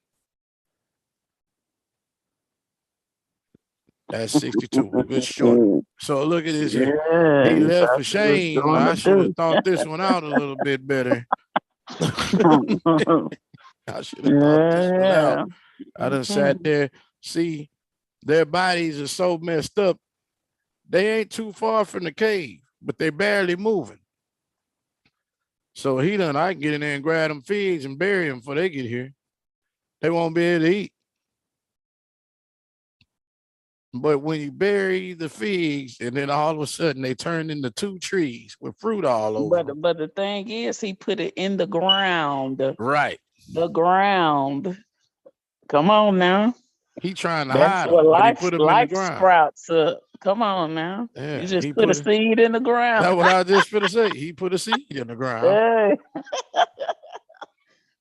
That's 62. A good short. So look at this here. He Yeah, left thought for he was shame. doing I the should have do. thought this one out a little bit better. I should have thought this one out. Yeah. I done sat there. See, their bodies are so messed up. They ain't too far from the cave, but they barely moving. So he done, I can get in there and grab them figs and bury them before they get here. They won't be able to eat. But when you bury the figs and then all of a sudden they turn into 2 trees with fruit all over them. But the thing is, he put it in the ground. Right. The ground. Come on now. He trying to That's hide what them, but he put them in the life ground. sprouts up. Come on now. Yeah, You just he put a put it. seed in the ground. That's what I just finna say. He put a seed in the ground Hey.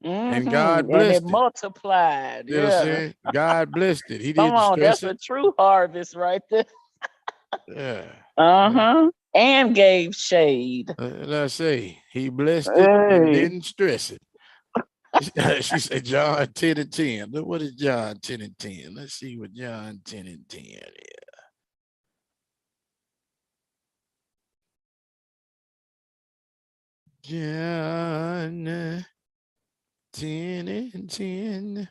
and God And it blessed it. multiplied. You know what I'm Yeah. saying? God blessed it. He Come didn't on, stress that's a it. true harvest right there. Yeah. And gave shade. And I say, he blessed it and Hey. didn't stress it. She said John 10 and 10. Look, what is John 10 and 10? Let's see what John 10 and 10 is. John 10 and 10.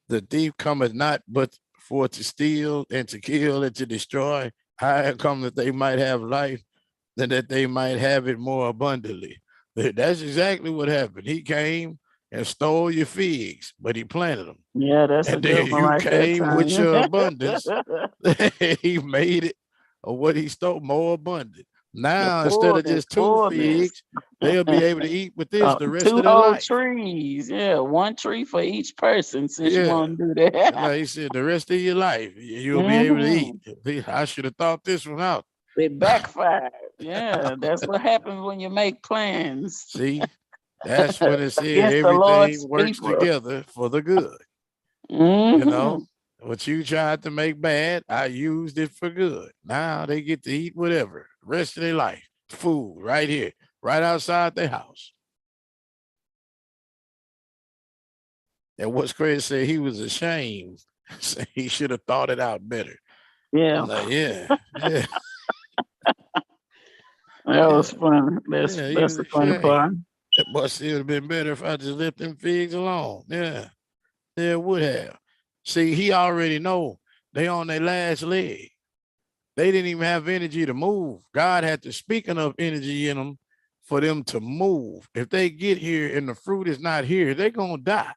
The thief cometh not but for to steal and to kill and to destroy. I come that they might have life, than that they might have it more abundantly. That's exactly what happened. He came and stole your figs, but he planted them. Yeah, that's a And good then one you right there, came with Tanya. your abundance. He made it, or what he stole, more abundant. The Now, instead of fullness, just 2 fullness. figs, they'll be able to eat with this the rest 2 of their whole life. trees. Yeah, 1 tree for each person since you Yeah. want to do that. Like he said, the rest of your life, you'll be able to eat. I should have thought this one out. It backfired. Yeah, that's what happens when you make plans. See, that's when it said Against the everything Lord's works people. together for the good. You know, what you tried to make bad, I used it for good. Now they get to eat whatever, rest of their life. Food right here, right outside their house. And what's crazy, said he was ashamed. He should have thought it out better. Yeah. I'm like, yeah. That was fun. That's the funny part. But it would have been better if I just left them figs alone. Yeah. Yeah, it would have. See, he already know they on their last leg. They didn't even have energy to move. God had to speak enough energy in them for them to move. If they get here and the fruit is not here, they're going to die.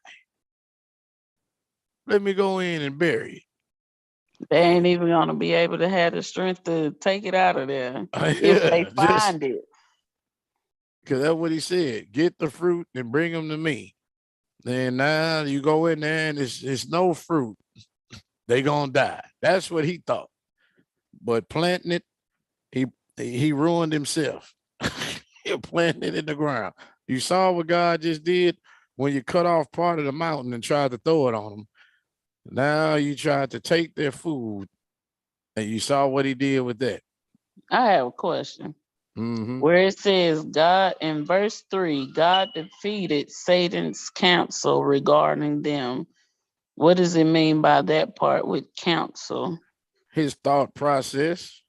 Let me go in and bury it. They ain't even going to be able to have the strength to take it out of there if they find it. Because that's what he said. Get the fruit and bring them to me. Then now you go in there and it's no fruit. They gonna die. That's what he thought. But planting it, he ruined himself. He planted it in the ground. You saw what God just did when you cut off part of the mountain and tried to throw it on them. Now you tried to take their food, and you saw what he did with that. I have a question. Where it says God in verse 3, God defeated Satan's counsel regarding them. What does it mean by that part with counsel? His thought process.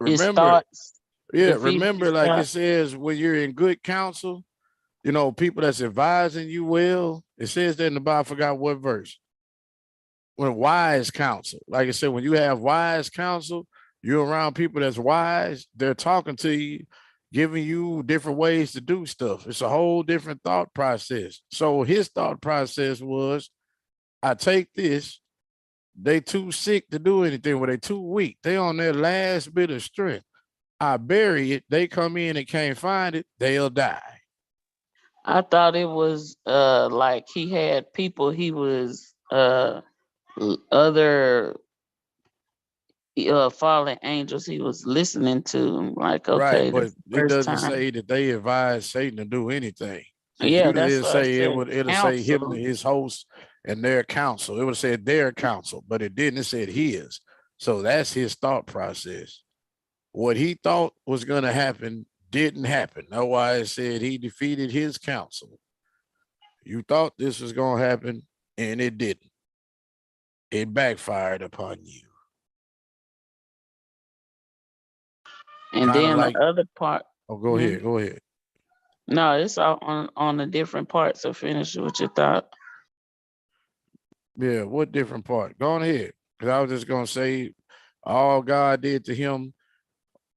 His Remember, thoughts. remember, like it says, when you're in good counsel, you know, people that's advising you well. It says that in the Bible. I forgot what verse. When wise counsel, like I said, when you have wise counsel, you're around people that's wise. They're talking to you, giving you different ways to do stuff. It's a whole different thought process. So his thought process was, I take this. They too sick to do anything. Well, they too weak. They on their last bit of strength. I bury it. They come in and can't find it. They'll die. I thought it was like he had people he was other fallen angels he was listening to. Like, Right, okay, but that's the it first doesn't time. say that they advised Satan to do anything. It Yeah, that's didn't what I say it said. would. It'll say him and Council. his hosts and their counsel. It would have said their counsel, but it didn't. It said his. So that's his thought process. What he thought was going to happen didn't happen. That's why it said he defeated his counsel. You thought this was going to happen, and it didn't. It backfired upon you. And Kind of then the like, other part. oh, go ahead, go ahead. No, it's all on a different part. So finish what you thought. Yeah, what different part? Go on ahead. Because I was just going to say, all God did to him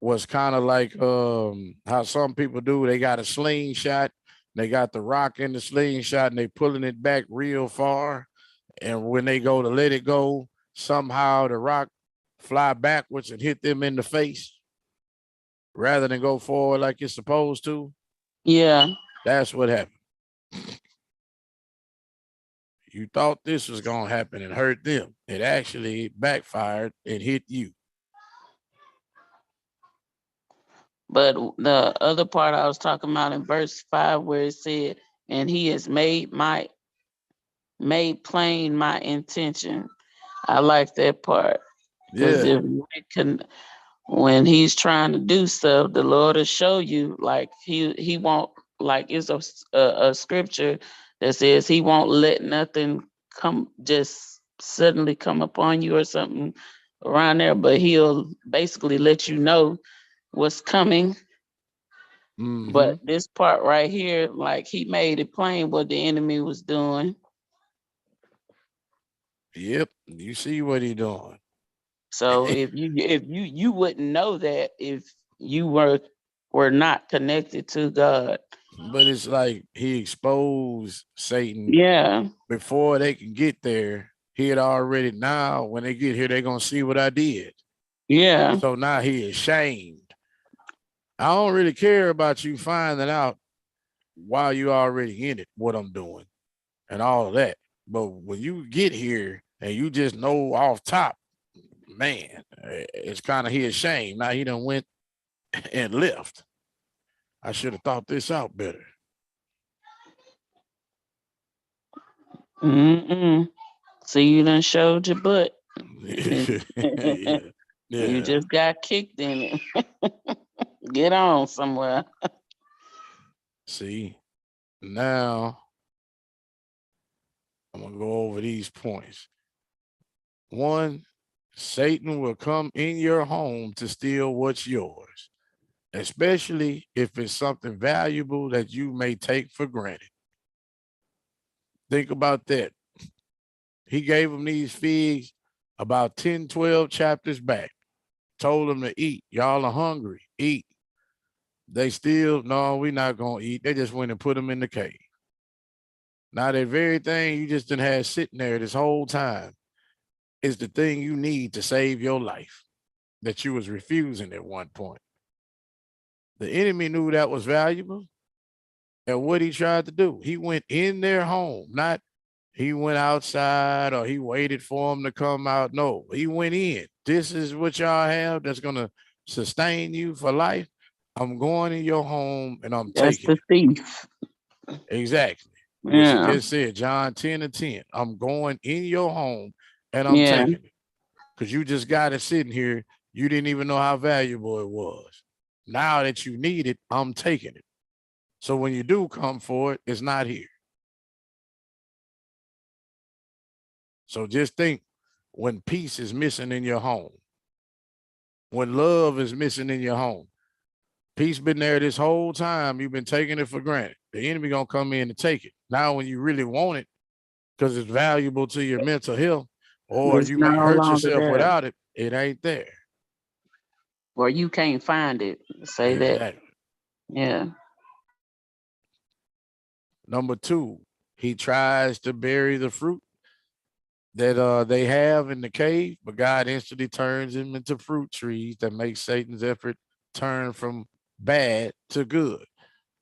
was kind of like how some people do. They got a slingshot, they got the rock in the slingshot, and they pulling it back real far. And when they go to let it go, somehow the rock fly backwards and hit them in the face rather than go forward like it's supposed to. Yeah. That's what happened. You thought this was going to happen and hurt them. It actually backfired and hit you. But the other part I was talking about in verse 5, where it said, and he has made plain my intention. I like that part. Because Yeah. if we can, when he's trying to do stuff, the Lord will show you, like he won't, like it's a scripture that says he won't let nothing come just suddenly come upon you or something around there, but he'll basically let you know what's coming. But this part right here, like he made it plain what the enemy was doing. Yep. You see what he doing. So if you wouldn't know that if you were not connected to God. But it's like he exposed Satan. Yeah. Before they can get there. He had already, now when they get here, they're gonna see what I did. Yeah. So now he is shamed. I don't really care about you finding out while you already in it, what I'm doing and all of that. But when you get here and you just know off top, man, it's kind of his shame. Now he done went and left. I should have thought this out better. So you done showed your butt. Yeah. You just got kicked in it. Get on somewhere. See, now I'm gonna go over these points. One, Satan will come in your home to steal what's yours, especially if it's something valuable that you may take for granted. Think about that. He gave them these figs about 10, 12 chapters back, told them to eat. Y'all are hungry, eat. They still, no, we're not going to eat. They just went and put them in the cave. Now, that very thing you just done had sitting there this whole time is the thing you need to save your life that you was refusing at one point. The enemy knew that was valuable. And what he tried to do, he went in their home, not he went outside or he waited for them to come out. No, he went in. This is what y'all have that's going to sustain you for life. I'm going in your home and I'm That's taking the thief. it. Exactly. Which he Yeah. just said, John 10 and 10. I'm going in your home and I'm Yeah. taking it. Because you just got it sitting here. You didn't even know how valuable it was. Now that you need it, I'm taking it. So when you do come for it, it's not here. So just think, when peace is missing in your home, when love is missing in your home, peace been there this whole time. You've been taking it for granted. The enemy gonna come in and take it. Now, when you really want it, because it's valuable to your mental health, or It's you may no hurt longer yourself there. without it, it ain't there. Or you can't find it. Say that. Exactly. Yeah. Number two, he tries to bury the fruit that they have in the cave, but God instantly turns him into fruit trees that make Satan's effort turn from bad to good.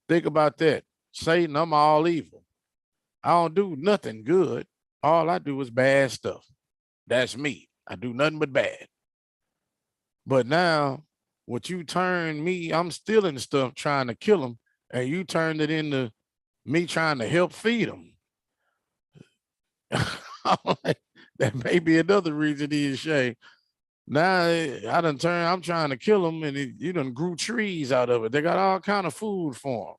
Think about that. Satan, I'm all evil. I don't do nothing good. All I do is bad stuff. That's me. I do nothing but bad. But now, what you turned me, I'm stealing stuff trying to kill him, and you turned it into me trying to help feed him. Like, that may be another reason he is ashamed. Now I'm trying to kill him, and you done grew trees out of it. They got all kind of food for him.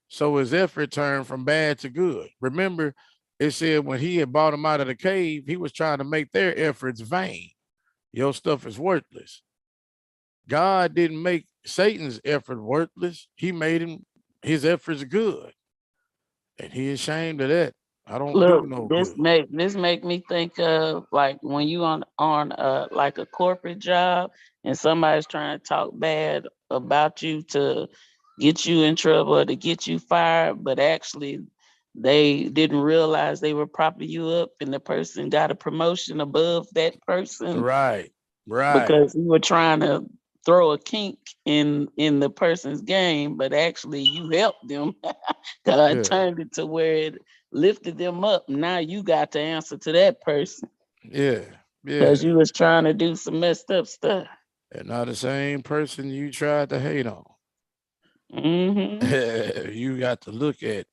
So his effort turned from bad to good. Remember, it said when he had brought him out of the cave, he was trying to make their efforts vain. Your stuff is worthless. God didn't make Satan's effort worthless. He made his efforts good. And he ashamed of that. I don't do Look, no this good. make me think of like when you on like a corporate job and somebody's trying to talk bad about you to get you in trouble or to get you fired, but actually they didn't realize they were propping you up and the person got a promotion above that person Right. Right. because you were trying to throw a kink in the person's game, but actually you helped them. God Yeah. turned it to where it lifted them up. Now you got to answer to that person Yeah. Yeah. because you was trying to do some messed up stuff. And not the same person you tried to hate on. Mm-hmm. You got to look at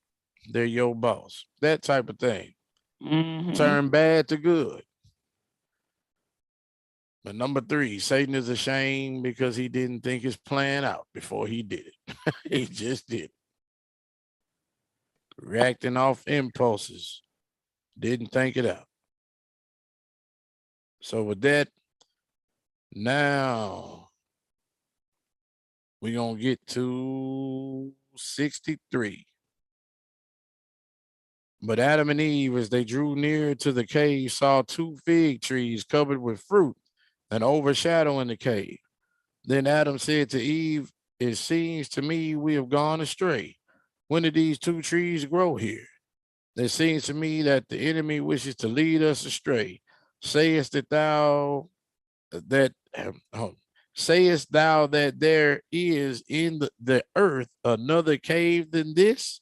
they're your boss. That type of thing. Mm-hmm. Turn bad to good. But number 3, Satan is ashamed because he didn't think his plan out before he did it. He just did. Reacting off impulses. Didn't think it out. So with that, now we're going to get to 63. But Adam and Eve, as they drew near to the cave, saw 2 fig trees covered with fruit and overshadowing the cave. Then Adam said to Eve, it seems to me we have gone astray. When did these 2 trees grow here? It seems to me that the enemy wishes to lead us astray. Sayest that thou that sayest thou that there is in the earth another cave than this?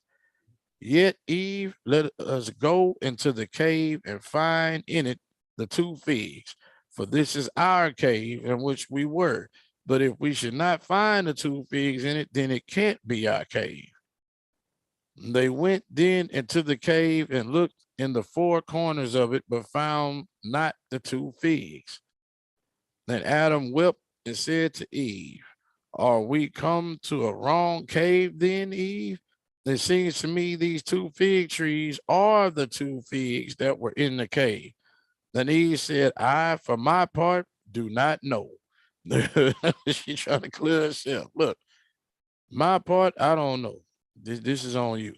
Yet, Eve, let us go into the cave and find in it the 2 figs, for this is our cave in which we were. But if we should not find the 2 figs in it, then it can't be our cave. They went then into the cave and looked in the 4 corners of it, but found not the 2 figs. Then Adam wept and said to Eve, are we come to a wrong cave then, Eve? It seems to me these 2 fig trees are the 2 figs that were in the cave. Then Eve said, I, for my part, do not know. She's trying to clear herself. Look, my part, I don't know. This is on you.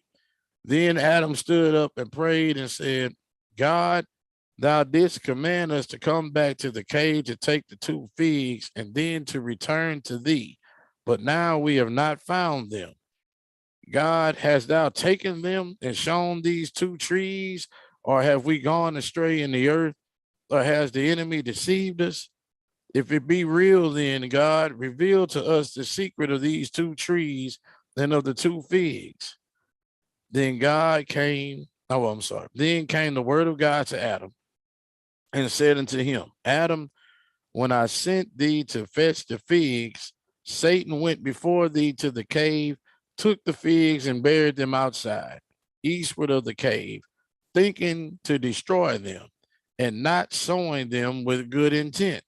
Then Adam stood up and prayed and said, God, thou didst command us to come back to the cave to take the 2 figs and then to return to thee. But now we have not found them. God, hast thou taken them and shown these 2 trees, or have we gone astray in the earth, or has the enemy deceived us? If it be real, then God, reveal to us the secret of these 2 trees and of the 2 figs. Then God came, oh, I'm sorry. Then came the word of God to Adam and said unto him, Adam, when I sent thee to fetch the figs, Satan went before thee to the cave, took the figs and buried them outside, eastward of the cave, thinking to destroy them, and not sowing them with good intent,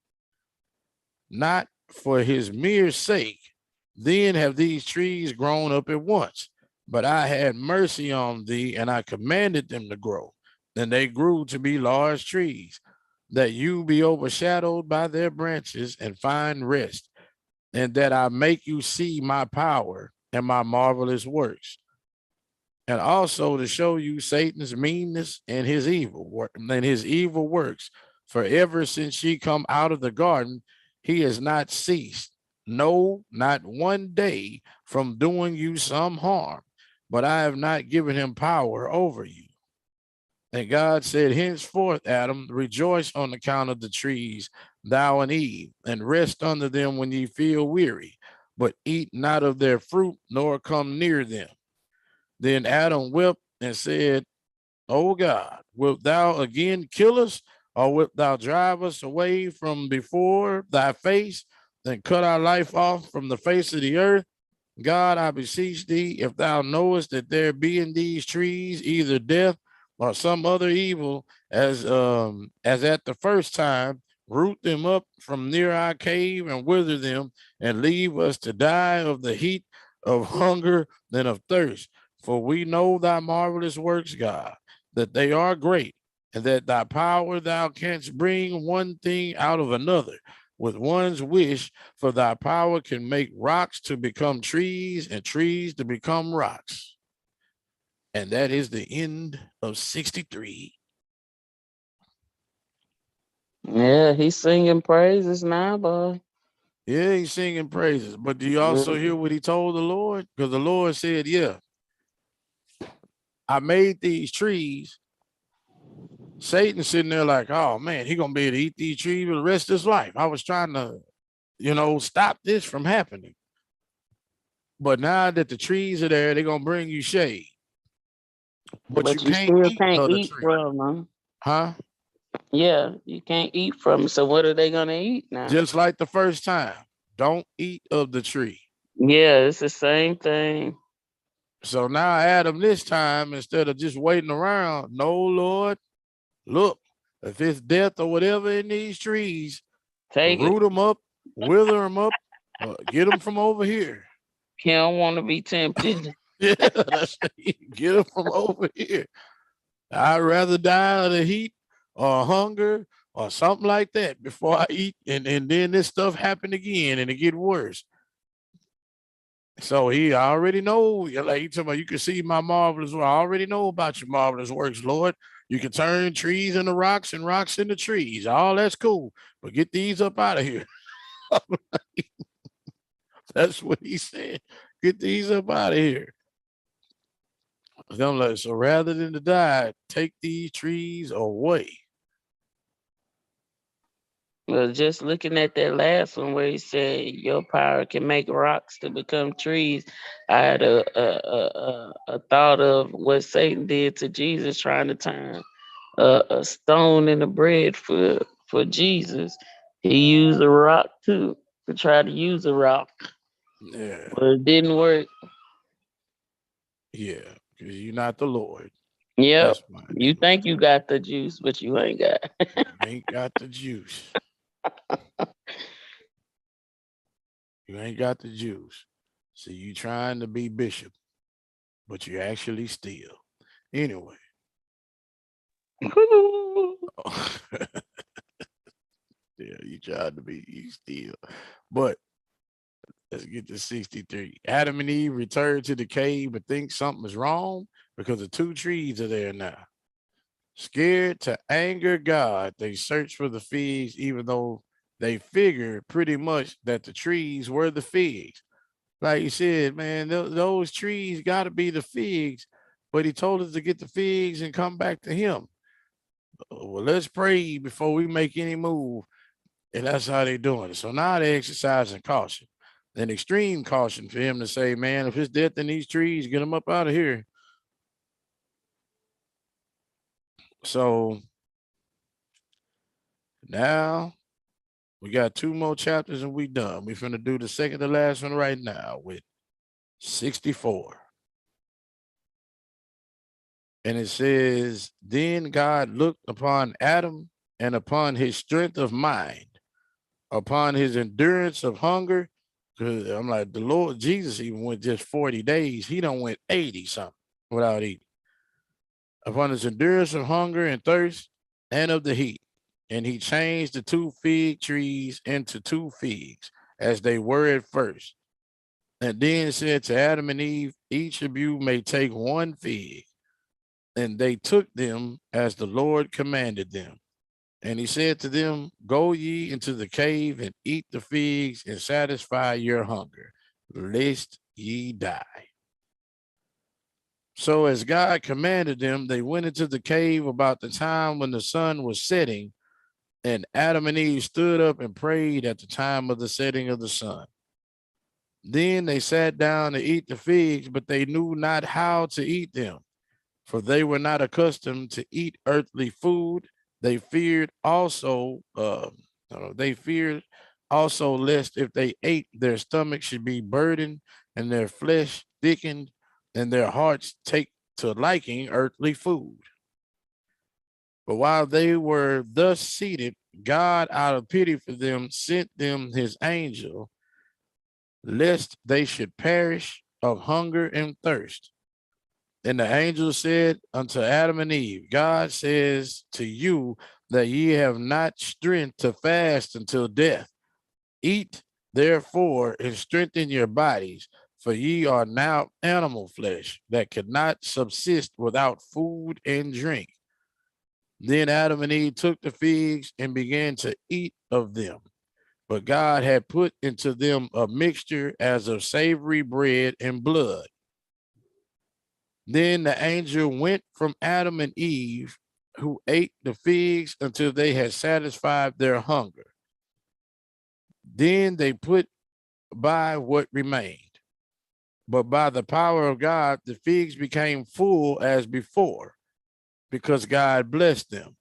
not for his mere sake. Then have these trees grown up at once. But I had mercy on thee, and I commanded them to grow. Then they grew to be large trees, that you be overshadowed by their branches and find rest, and that I make you see my power and my marvelous works, and also to show you Satan's meanness and his evil works. For ever since ye come out of the garden, he has not ceased, no, not one day, from doing you some harm. But I have not given him power over you. And God said, henceforth, Adam, rejoice on account of the trees, thou and Eve, and rest under them when ye feel weary, but eat not of their fruit, nor come near them. Then Adam wept and said, O God, wilt thou again kill us? or wilt thou drive us away from before thy face, then cut our life off from the face of the earth? God, I beseech thee, if thou knowest that there be in these trees either death or some other evil, as at the first time, root them up from near our cave and wither them, and leave us to die of the heat of hunger than of thirst. For we know thy marvelous works, God, that they are great, and that thy power thou canst bring one thing out of another with one's wish, for thy power can make rocks to become trees and trees to become rocks. And that is the end of 63. Yeah, he's singing praises now, boy. Yeah, he's singing praises. But do you also hear what he told the Lord? Because the Lord said, yeah, I made these trees. Satan sitting there like, oh man, he gonna be able to eat these trees for the rest of his life. I was trying to, stop this from happening. But now that the trees are there, they're gonna bring you shade. But you But you can't still eat can't of the eat tree. from them. Huh? Yeah, you can't eat from 'em. So what are they gonna eat now? Just like the first time. Don't eat of the tree. Yeah, it's the same thing. So now Adam this time, instead of just waiting around, no, Lord, look, if it's death or whatever in these trees, Take it. root them up, wither them up, get them from over here. He don't want to be tempted. Yeah, that's get them from over here. I'd rather die of the heat or hunger or something like that before I eat. And then this stuff happen again and it get worse. So he already know, like he talking about, you can see my marvelous work. I already know about your marvelous works, Lord. You can turn trees into rocks and rocks into trees. All that's cool, but get these up out of here. That's what he said. Get these up out of here. So rather than to die, take these trees away. Well, just looking at that last one where he said your power can make rocks to become trees, I had a thought of what Satan did to Jesus, trying to turn a stone into bread for Jesus. He used a rock too to try to use a rock, Yeah, but it didn't work. yeah, because you're not the Lord. Yep, That's why it you didn't work. think you got the juice, but you ain't got. You ain't got the juice. You ain't got the juice. So you trying to be bishop, but you actually steal. Anyway. Yeah, you tried to be you steal. But let's get to 63. Adam and Eve return to the cave but think something is wrong because the two trees are there now. Scared to anger God, they search for the figs, even though they figured pretty much that the trees were the figs. Like you said, man, those trees got to be the figs, but he told us to get the figs and come back to him. Well, let's pray before we make any move. And that's how they're doing it. So now they're exercising caution, an extreme caution for him to say, man, if it's death in these trees, get them up out of here. So now we got two more chapters and we done. We're finna do the second to last one right now with 64. And it says, then God looked upon Adam and upon his strength of mind, upon his endurance of hunger. Because I'm like, the Lord Jesus even went just 40 days. He don't went 80 something without eating. Upon his endurance of hunger and thirst and of the heat. And he changed the two fig trees into two figs, as they were at first. And then said to Adam and Eve, each of you may take one fig. And they took them as the Lord commanded them. And he said to them, go ye into the cave and eat the figs and satisfy your hunger, lest ye die. So as God commanded them, they went into the cave about the time when the sun was setting, and Adam and Eve stood up and prayed at the time of the setting of the sun. Then they sat down to eat the figs, but they knew not how to eat them, for they were not accustomed to eat earthly food, They feared also, they feared also lest if they ate, their stomach should be burdened and their flesh thickened and their hearts take to liking earthly food. But while they were thus seated, God, out of pity for them, sent them his angel, lest they should perish of hunger and thirst. And the angel said unto Adam and Eve, God says to you that ye have not strength to fast until death. Eat therefore and strengthen your bodies, for ye are now animal flesh that cannot subsist without food and drink. Then Adam and Eve took the figs and began to eat of them. But God had put into them a mixture as of savory bread and blood. Then the angel went from Adam and Eve, who ate the figs until they had satisfied their hunger. Then they put by what remained. But by the power of God, the figs became full as before, because God blessed them.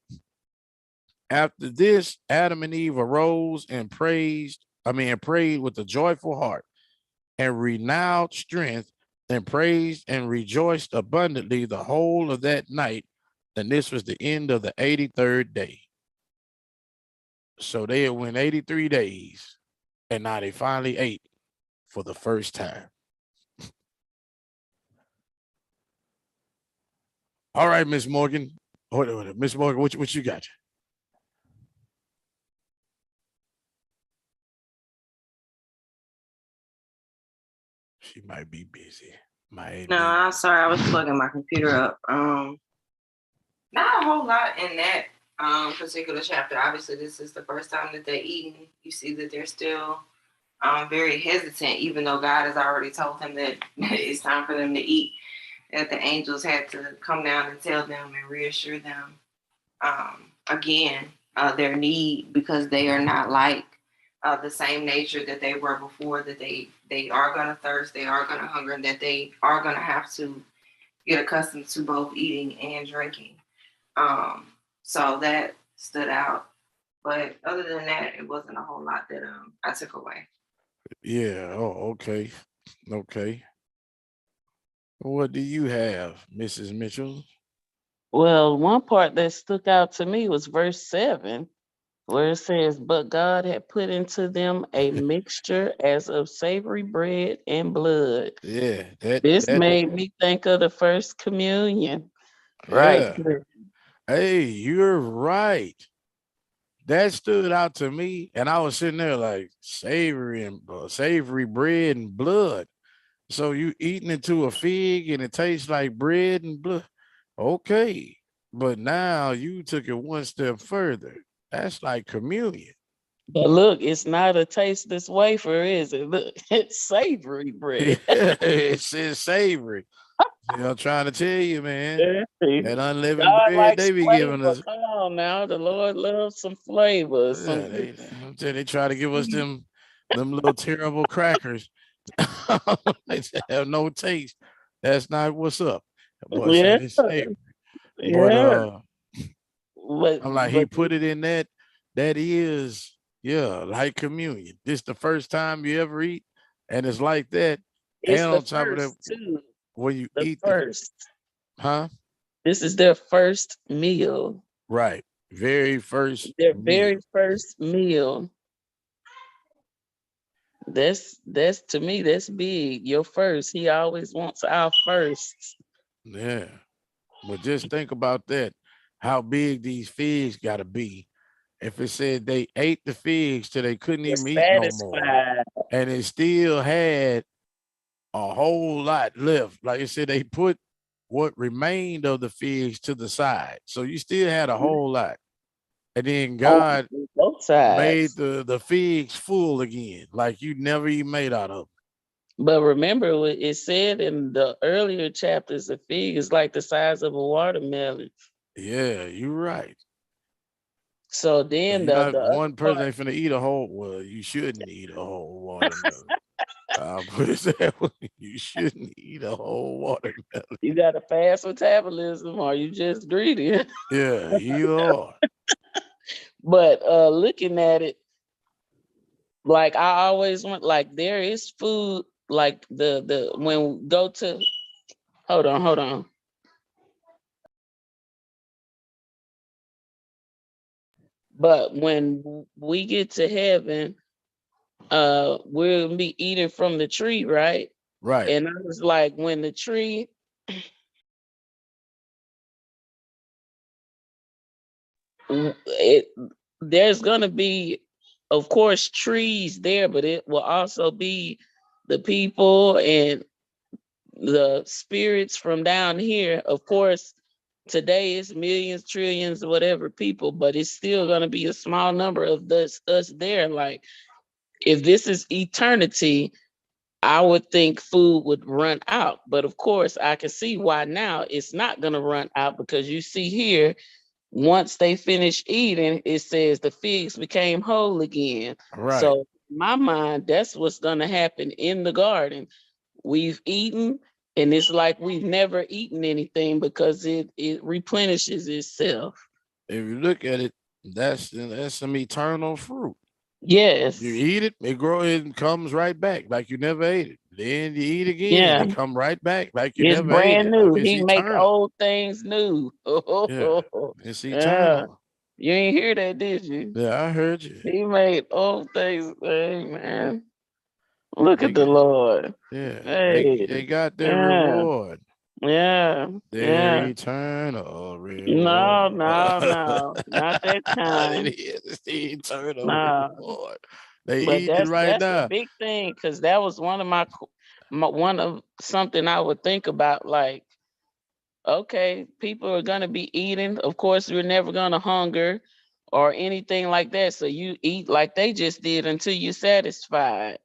After this, Adam and Eve arose and prayed with a joyful heart and renewed strength and praised and rejoiced abundantly the whole of that night. And this was the end of the 83rd day. So they had went 83 days and now they finally ate for the first time. All right, Miss Morgan. Miss Morgan, what you got? She might be busy. No, I'm sorry. I was plugging my computer up. Not a whole lot in that particular chapter. Obviously, this is the first time that they're eating. You see that they're still very hesitant, even though God has already told them that it's time for them to eat. That the angels had to come down and tell them and reassure them again their need, because they are not like the same nature that they were before, that they are going to thirst, they are going to hunger, and that they are going to have to get accustomed to both eating and drinking. So that stood out. But other than that, it wasn't a whole lot that I took away. Yeah. Oh, okay. Okay. What do you have, Mrs. Mitchell? Well, one part that stuck out to me was verse 7, where it says, But God had put into them a mixture as of savory bread and blood. Yeah, This that made me think of the first communion, right? yeah. Hey, you're right. That stood out to me, and I was sitting there like savory bread and blood. So you eating into a fig and it tastes like bread and blood. Okay, but now you took it one step further. That's like communion. But look, it's not a tasteless wafer, is it? Look, it's savory bread. It says savory. See, I'm trying to tell you, man. That unleavened God bread likes they be giving flavor. us. Come on now. The Lord loves some flavor. Yeah, Some I'm telling you, they try to give us them little terrible crackers. They have no taste. That's not what's up. Boy yeah, said it's savory. But yeah. But I'm like, he put it in that. That is, yeah, like communion. This the first time you ever eat, and it's like that. And it's the on top of that, first too. when you The eat the, first. huh? This is their first meal. Right. Very first Their very meal. first meal. That's to me, that's big. Your first. He always wants our first. Yeah. But just think about that. How big these figs got to be. If it said they ate the figs till they couldn't They're even eat no more, satisfied. and it still had a whole lot left. Like I said, they put what remained of the figs to the side. So you still had a whole lot. And then On God both made sides. the figs full again, like you never even made out of them. But remember what it said in the earlier chapters, the fig is like the size of a watermelon. Yeah, you're right. So So then you're the not other one person part, ain't finna eat a whole. Well, you shouldn't eat a whole watermelon. I'll put it that way. You shouldn't eat a whole watermelon. you got a fast metabolism or you just greedy. Yeah, either or. But looking at it, like I always want, like there is food, like the when we go to, hold on. But when we get to heaven, we'll be eating from the tree, right? Right. And I was like, when the tree, it there's gonna be, of course, trees there, but it will also be the people and the spirits from down here. Of course, today it's millions, trillions, whatever people, but it's still gonna be a small number of us there. Like if this is eternity, I would think food would run out. But of course, I can see why now it's not gonna run out, because you see here, once they finish eating, it says the figs became whole again. Right. So in my mind, that's what's gonna happen in the garden. We've eaten, and it's like we've never eaten anything because it replenishes itself. If you look at it, that's some eternal fruit. You Yes. eat it, it grows, it comes right back like you never ate it. Then you eat again, Yeah. it come right back like you It's never ate brand it. Like new. it's He make eternal. old things new. Yeah, it's Yeah. eternal. You ain't hear that, did you? Yeah, I heard you. He made old things. Hey, man. Look They at the got, Lord. yeah, Hey. they got their Yeah. reward. Yeah. Their Yeah. eternal No, reward. no, no. Not that It kind. is. It's the eternal No. reward. They But eating it right that's a now. big thing, because that was one of my one of something I would think about. Like, okay, people are gonna be eating. Of course, you're never gonna hunger or anything like that. So you eat like they just did until you're satisfied.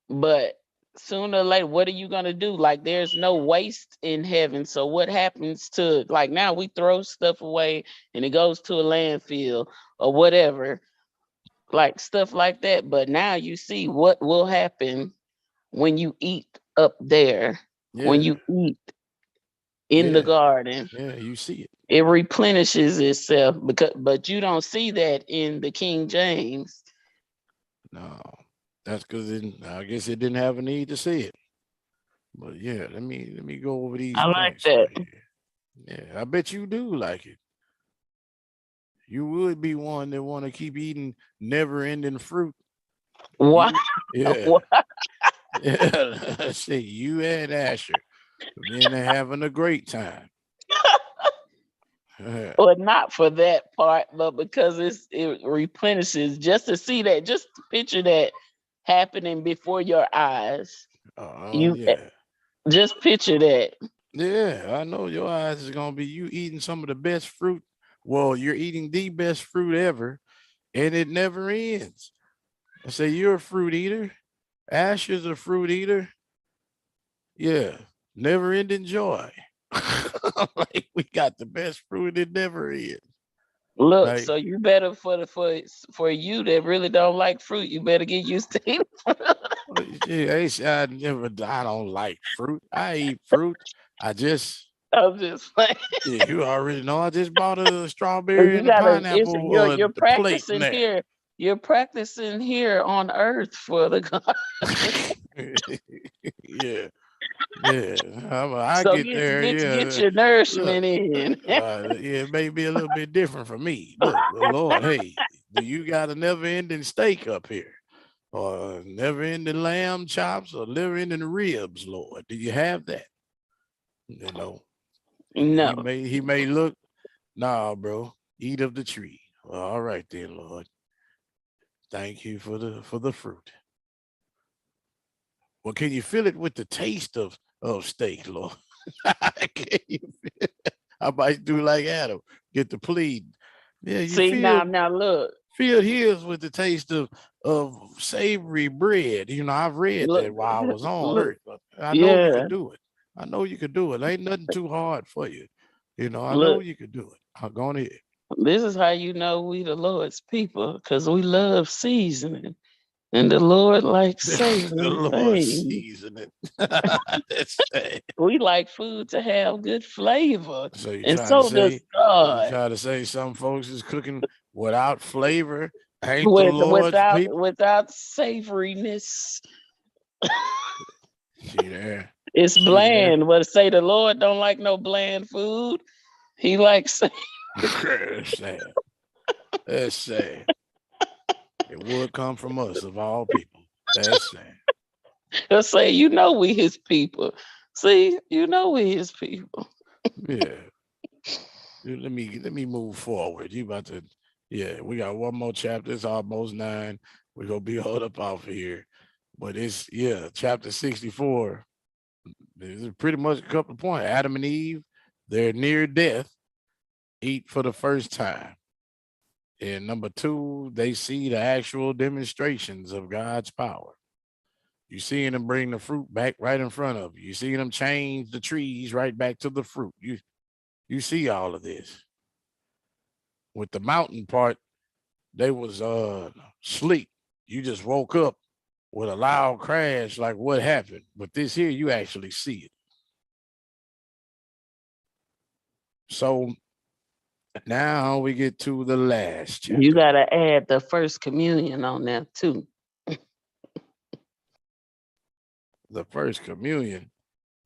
But sooner or later, what are you gonna do? Like, there's no waste in heaven. So what happens to, like, now we throw stuff away and it goes to a landfill or whatever, like stuff like that. But now you see what will happen when you eat up there, when Yeah, you eat in the yeah, garden. yeah. You see it. It replenishes itself, because but you don't see that in the King James. No, that's because I guess it didn't have a need to see it. But yeah, let me go over these I like points that. right here. Yeah, I bet you do like it. You would be one that want to keep eating never-ending fruit. Why? You, yeah, Why? yeah. See, you and Asher, then they're having a great time. Yeah. Or not for that part, but because it replenishes, just to see that, just to picture that happening before your eyes. Oh You yeah, just picture that. yeah. I know your eyes is gonna be you eating some of the best fruit. Well, you're eating the best fruit ever, and it never ends. I say you're a fruit eater. Asher's a fruit eater. Yeah, never ending joy. Like we got the best fruit, it never ends. Look, Like so you better, for you that really don't like fruit, you better get used to it. I don't like fruit. I eat fruit. I just I'm just like, yeah, you already know. I just bought a strawberry you and a gotta. It's pineapple you're the plate in practicing there. here. You're practicing here on Earth for the God. Yeah, yeah. I So get get there. get Yeah, your look. nourishment in. Yeah, it may be a little bit different for me. Look, well, Lord, hey, do you got a never-ending steak up here, or never-ending lamb chops, or never-ending ribs, Lord? Do you have that? You know, No, he may look, nah, bro, eat of the tree. Well, all right then, Lord. Thank you for the fruit. Well, can you feel it with the taste of steak, Lord? Can you feel I might do like Adam, get the plead. Yeah, you see, now look, feel his with the taste of savory bread. I've read look, that while I was on look. earth. But I know you Yeah, could do it. I know you could do it. Ain't nothing too hard for you. I know look. you could do it. I'm going to This is how you know we the Lord's people, because we love seasoning. And the Lord likes The savory Lord things. season it. That's sad. We like food to have good flavor, So and so does you God. try to say some folks is cooking without flavor. Ain't the Lord's people? Without savoriness. See there. It's See there. bland. But say the Lord don't like no bland food. He likes That's sad. That's sad. It would come from us of all people. That's sad. he'll say, you know we his people. See, you know we his people. Yeah. Let me move forward. You about to, yeah, we got one more chapter. It's almost 9. We're gonna be hold up off of here. But it's chapter 64. There's pretty much a couple of points. Adam and Eve, they're near death, eat for the first time. And number 2, they see the actual demonstrations of God's power. You seeing them bring the fruit back right in front of you. You seeing them change the trees right back to the fruit. You see all of this. With the mountain part, they was sleep. You just woke up with a loud crash, like what happened? But this here, you actually see it. So now we get to the last chapter. You gotta add the first communion on there too. The first communion.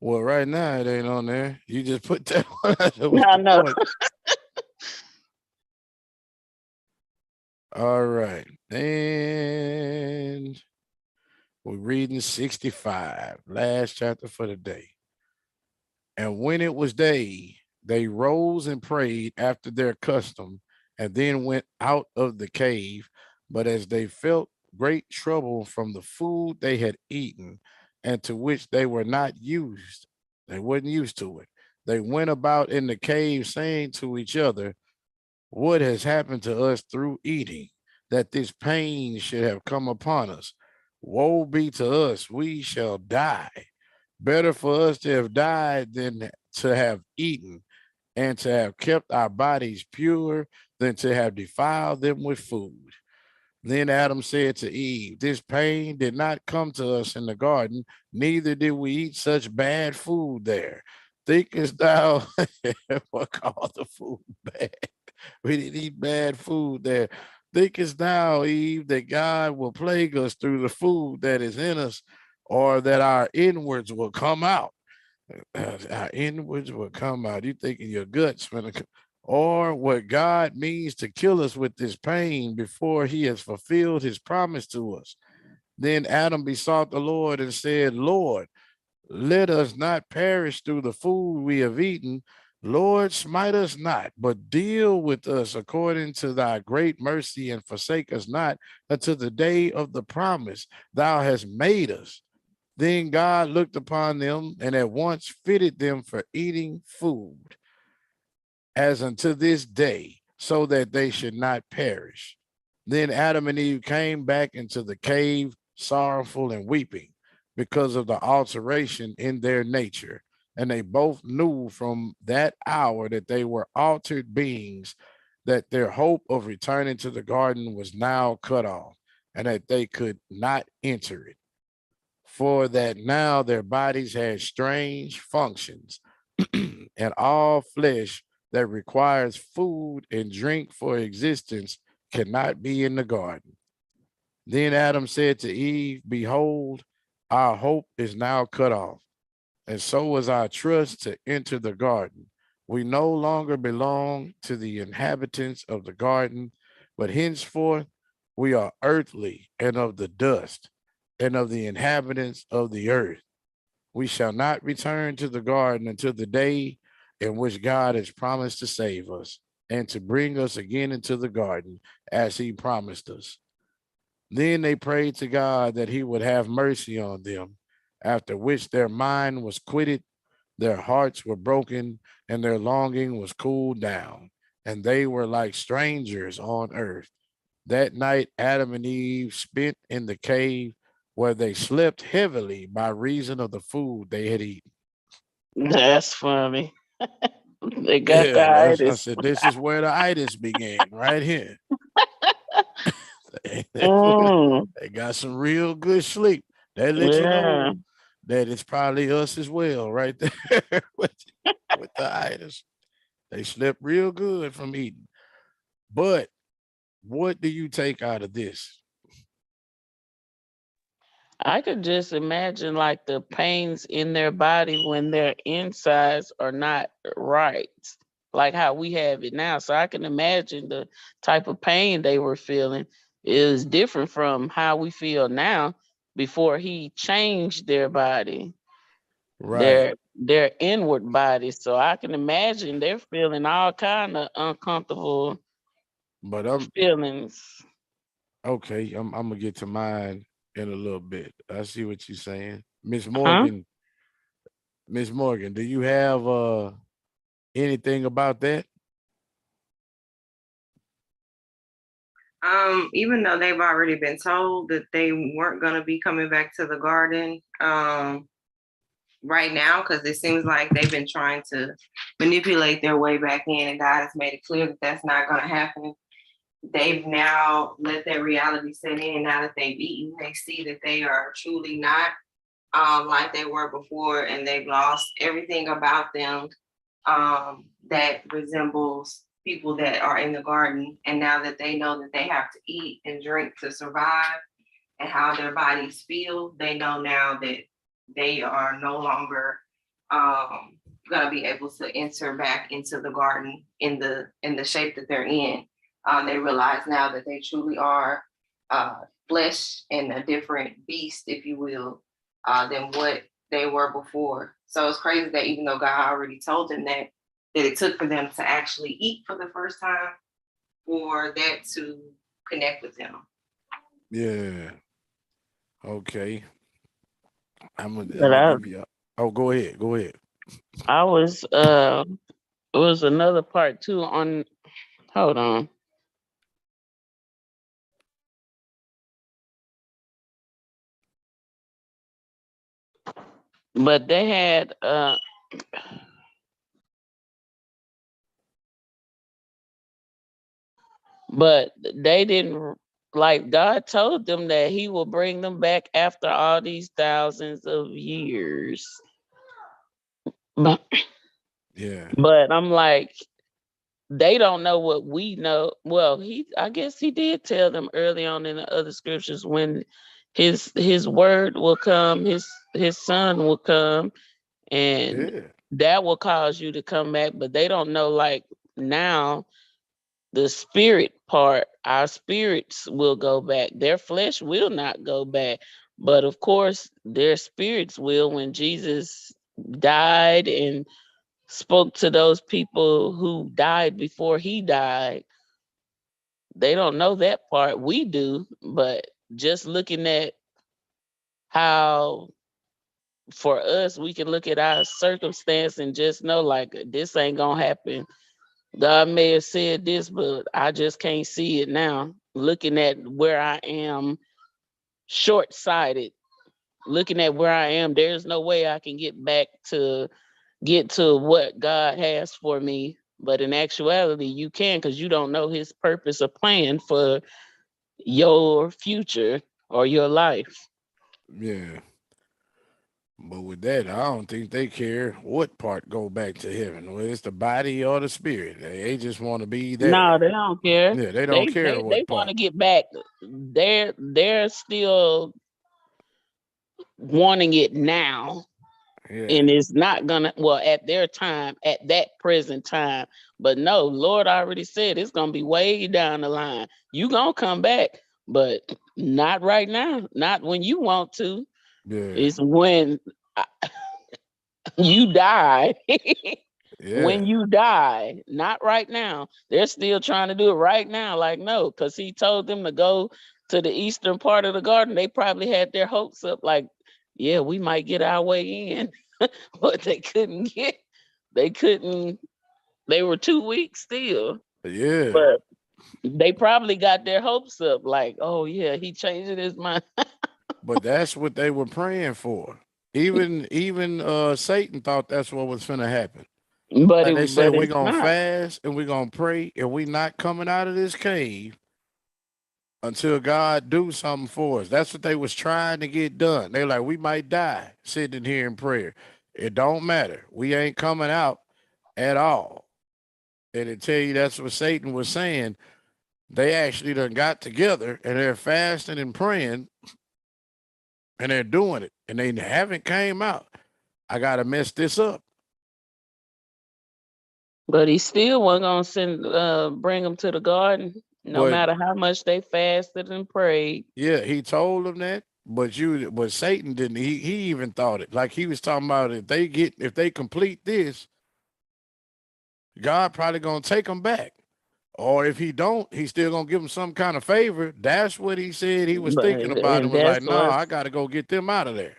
Well, right now it ain't on there. You just put that one. What's I the know. point? All right. And we're reading 65, last chapter for the day. And when it was day, they rose and prayed after their custom, and then went out of the cave. But as they felt great trouble from the food they had eaten, and to which they were not used, they weren't used to it. They went about in the cave, saying to each other, what has happened to us through eating, that this pain should have come upon us? Woe be to us, we shall die. Better for us to have died than to have eaten, and to have kept our bodies pure than to have defiled them with food. Then Adam said to Eve, this pain did not come to us in the garden, neither did we eat such bad food there. Thinkest thou what called the food bad? We didn't eat bad food there. Thinkest thou, Eve, that God will plague us through the food that is in us, or that our inwards will come out? Our inwards will come out. You thinking your guts, or what God means to kill us with this pain before he has fulfilled his promise to us. Then Adam besought the Lord and said, Lord, let us not perish through the food we have eaten. Lord, smite us not, but deal with us according to thy great mercy, and forsake us not until the day of the promise thou hast made us. Then God looked upon them and at once fitted them for eating food, as unto this day, so that they should not perish. Then Adam and Eve came back into the cave, sorrowful and weeping, because of the alteration in their nature. And they both knew from that hour that they were altered beings, that their hope of returning to the garden was now cut off, and that they could not enter it. For that now their bodies had strange functions, and all flesh that requires food and drink for existence cannot be in the garden. Then Adam said to Eve, behold, our hope is now cut off, and so is our trust to enter the garden. We no longer belong to the inhabitants of the garden, but henceforth we are earthly and of the dust, and of the inhabitants of the earth. We shall not return to the garden until the day in which God has promised to save us and to bring us again into the garden as he promised us. Then they prayed to God that he would have mercy on them, after which their mind was quitted, their hearts were broken, and their longing was cooled down, and they were like strangers on earth. That night, Adam and Eve spent in the cave, where they slept heavily by reason of the food they had eaten. That's funny. They got the Yeah, I itis. said, this is where the itis began, right here. Mm, They got some real good sleep. That lets you yeah. know that it's probably us as well, right there with the itis. They slept real good from eating. But what do you take out of this? I could just imagine like the pains in their body when their insides are not right, like how we have it now. So I can imagine the type of pain they were feeling is different from how we feel now before he changed their body, Right. their inward body. So I can imagine they're feeling all kind of uncomfortable But I'm feelings. okay. I'm gonna get to mine in a little bit. I see what you're saying. Huh? Miss Morgan, do you have anything about that? Even though they've already been told that they weren't going to be coming back to the garden, right now, because it seems like they've been trying to manipulate their way back in, and God has made it clear that that's not going to happen. They've now let their reality set in. Now that they've eaten, they see that they are truly not like they were before, and they've lost everything about them that resembles people that are in the garden. And now that they know that they have to eat and drink to survive and how their bodies feel, they know now that they are no longer going to be able to enter back into the garden in the shape that they're in. They realize now that they truly are flesh and a different beast, if you will, than what they were before. So it's crazy that even though God already told them that it took for them to actually eat for the first time for that to connect with them. Yeah. Okay. I'm But gonna give you. Oh, go ahead. Go ahead. I was it was another part too on, hold on. But they had but they didn't, like God told them that he will bring them back after all these thousands of years. But, Yeah. but I'm like, they don't know what we know. Well, he, I guess he did tell them early on in the other scriptures when his word will come, his son will come, and Yeah. that will cause you to come back. But they don't know, like, now the spirit part, our spirits will go back. Their flesh will not go back. But of course, their spirits will when Jesus died and spoke to those people who died before he died. They don't know that part. We do, but just looking at how for us, we can look at our circumstance and just know like this ain't gonna happen. God may have said this, but I just can't see it now. Looking at where I am, short sighted, looking at where I am, there's no way I can get to what God has for me. But in actuality, you can, because you don't know his purpose or plan for your future or your life. Yeah. But with that, I don't think they care what part go back to heaven. Whether it's the body or the spirit. They just want to be No, there. they don't care. Yeah, they don't They care they they what want part. to get back. They're still wanting it now, Yeah. and it's not gonna, well, at their time, at that present time. But no, Lord already said it's gonna be way down the line. You gonna come back, but not right now, not when you want to. Yeah. It's when you die. Yeah. When you die, not right now. They're still trying to do it right now. Like, no, because he told them to go to the eastern part of the garden. They probably had their hopes up, like, yeah, we might get our way in. But they couldn't, they were too weak still. Yeah. But they probably got their hopes up, like, oh yeah, he changing his mind. But that's what they were praying for. Even Satan thought that's what was gonna happen. Like they said, But we're it's gonna not. fast and we're gonna pray, and we not coming out of this cave until God do something for us. That's what they was trying to get done. They like, we might die sitting here in prayer. It don't matter. We ain't coming out at all. And it tell you that's what Satan was saying. They actually done got together and they're fasting and praying and they're doing it and they haven't came out. I gotta mess this up. But he still wasn't gonna bring them to the garden, no But matter how much they fasted and prayed. yeah, he told them that. But Satan didn't. He even thought it. Like he was talking about if they complete this, God probably gonna take them back. Or if he don't, he's still gonna give them some kind of favor. That's what he said he was But thinking about and and was that's like, no, what I gotta go get them out of there.